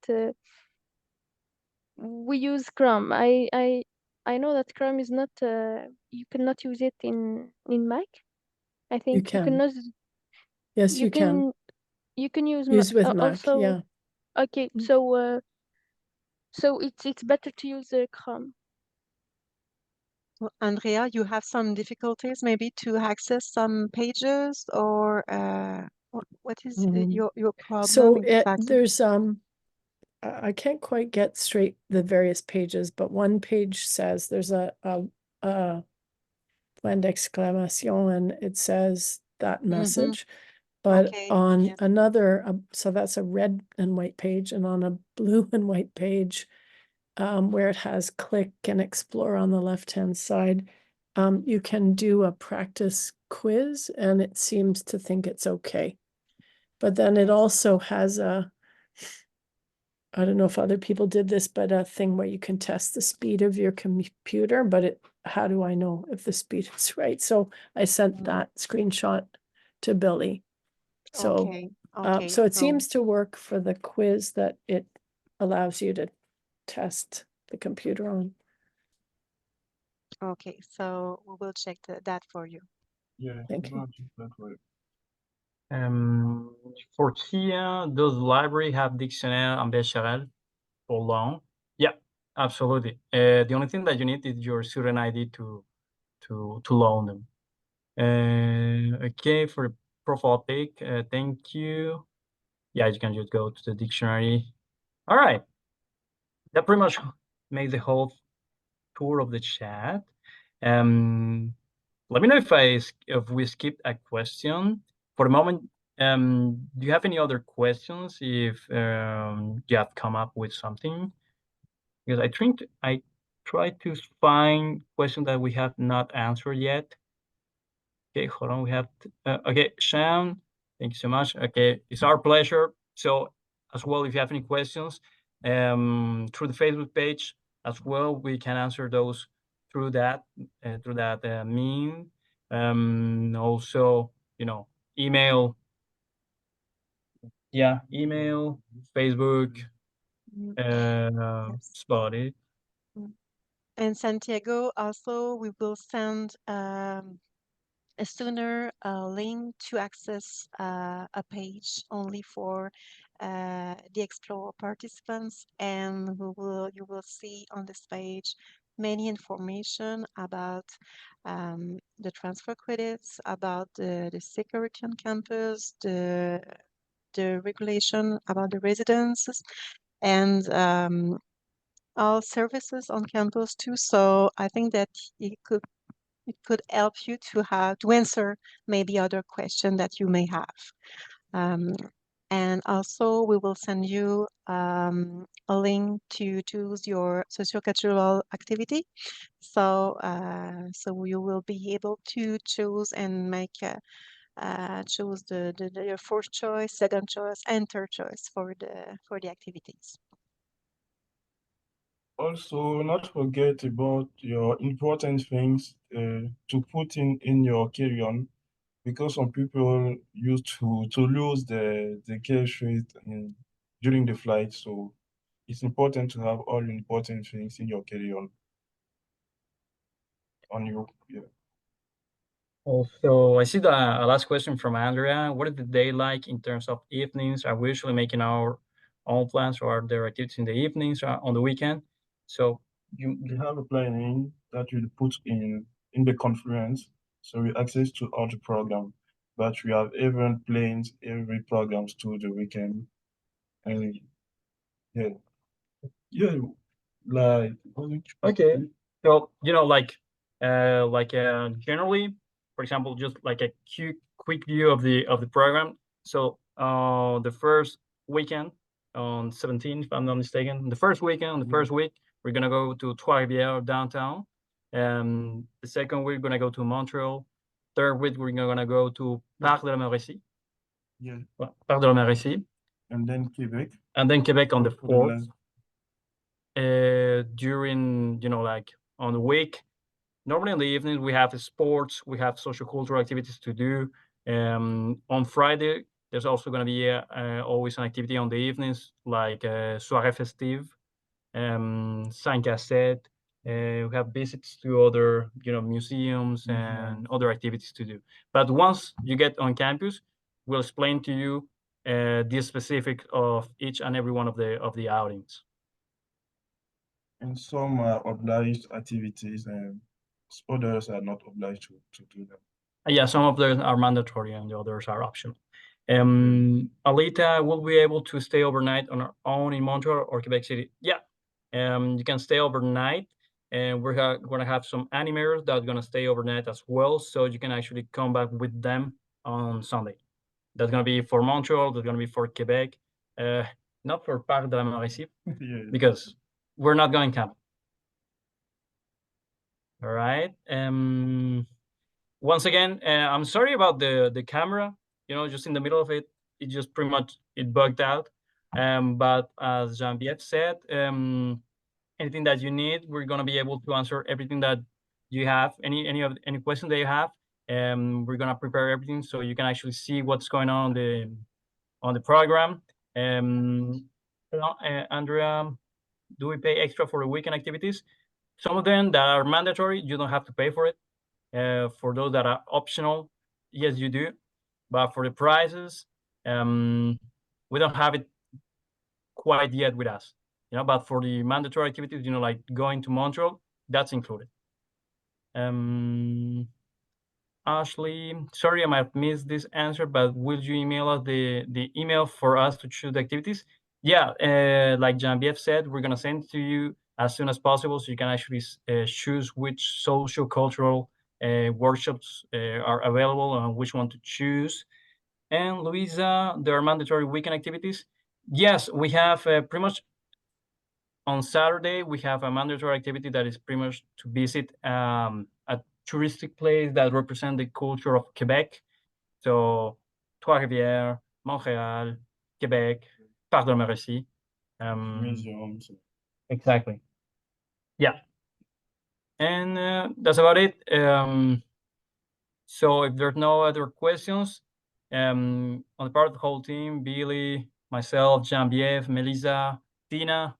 we use Chrome. I know that Chrome is not. You cannot use it in Mac. I think you can. cannot. Yes, you can. You can use with Mac. also. Yeah. Okay, so it's better to use Chrome. Well, Andrea, you have some difficulties maybe to access some pages, or what is your problem So exactly? there's I can't quite get straight the various pages, but one page says there's a point d'exclamation and it says that message. But Okay, on yes. another, so that's a red and white page, and on a blue and white page, where it has click and explore on the left-hand side, you can do a practice quiz, and it seems to think it's okay. But then it also has I don't know if other people did this, but a thing where you can test the speed of your computer, but how do I know if the speed is right? So I sent that screenshot to Billy. So, Okay. so it seems to work for the quiz that it allows you to test the computer on. Okay, so we will check that for you. Yeah, Thank you. That for you. For Tia, does the library have dictionary and Bechamel for loan? Yeah, absolutely. The only thing that you need is your student ID to loan them. Okay, for the profile pic, thank you. Yeah, you can just go to the dictionary. All right. That pretty much makes the whole tour of the chat. Let me know if we skipped a question. For the moment, do you have any other questions if you have come up with something? Because I think I tried to find questions that we have not answered yet. Okay, hold on. We have okay, Shan, thank you so much. Okay, it's our pleasure. So as well, if you have any questions through the Facebook page as well, we can answer those through that meme. Also, email. Yeah, email, Facebook, Yes. spot it. And Santiago, also, we will send sooner a link to access a page only for the Explore participants, and you will see on this page many information about the transfer credits, about the security on campus, the regulation about the residences, and all services on campus too. So I think that it could help you to answer maybe other question that you may have. And also we will send you a link to choose your sociocultural activity. So you will be able to choose and make choose your first choice, second choice, and third choice for the activities. Also, not forget about your important things to put in your carry-on, because some people used to lose the cash rate during the flight. So it's important to have all important things in your carry-on on you. Yeah. Also, I see the last question from Andrea. What is the day like in terms of evenings? Are we usually making our own plans, or are there activities in the evenings or on the weekend? So you have a planning that you put in the conference, so we access to all the program, but we have even plans every programs to the weekend, and yeah, like okay. So generally, for example, just like a quick view of the program. So the first weekend on 17th, if I'm not mistaken, the first weekend, the first week, we're gonna go to Trois-Rivières downtown. The second week, we're gonna go to Montreal. Third week, we're gonna go to Parc de la Mauricie. Yeah. Parc de la Mauricie. And then Quebec. And then Quebec on the For 4th. During, you know, like on the week, normally in the evening, we have sports, we have social cultural activities to do. On Friday, there's also going to be always an activity on the evenings, like soirée festive, 5 à 7. We have visits to other, you know, museums and other activities to do. But once you get on campus, we'll explain to you the specifics of each and every one of the outings. And some are obliged activities, and others are not obliged to do them. Yeah, some of them are mandatory and the others are optional. Alita, will we be able to stay overnight on our own in Montreal or Quebec City? Yeah, you can stay overnight, and we're going to have some animators that are going to stay overnight as well, so you can actually come back with them on Sunday. That's going to be for Montreal, that's going to be for Quebec, not for Parc de la Mauricie, because we're not going camping. All right. Once again, I'm sorry about the camera. You know, just in the middle of it, it just pretty much bugged out. But as Jean-Pierre said, anything that you need, we're gonna be able to answer everything that you have. Any question that you have, we're gonna prepare everything so you can actually see what's going on the program. Andrea, do we pay extra for the weekend activities? Some of them that are mandatory, you don't have to pay for it. For those that are optional, yes, you do. But for the prices, we don't have it quite yet with us. You know, but for the mandatory activities, you know, like going to Montreal, that's included. Ashley, sorry, I might miss this answer, but will you email us the email for us to choose the activities? Yeah, like Jean-Pierre said, we're gonna send it to you as soon as possible, so you can actually choose which social cultural workshops are available and which one to choose. And Luisa, there are mandatory weekend activities. Yes, we have pretty much on Saturday, we have a mandatory activity that is pretty much to visit a touristic place that represent the culture of Quebec. So Trois-Rivières, Montreal, Quebec, Parc de la Mauricie. Museums. Exactly. Yeah. And that's about it. So if there's no other questions, on the part of the whole team, Billy, myself, Jean-Pierre, Melissa, Tina,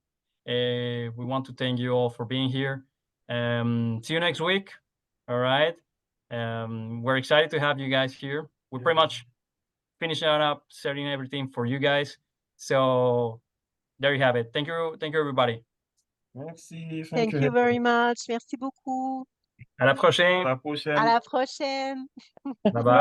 we want to thank you all for being here. See you next week. All right. We're excited to have you guys here. We're pretty much finishing up, setting everything for you guys. So there you have it. Thank you, everybody. Merci. Thank you very much. Merci beaucoup. À la prochaine. À la prochaine. À la prochaine. Bye bye.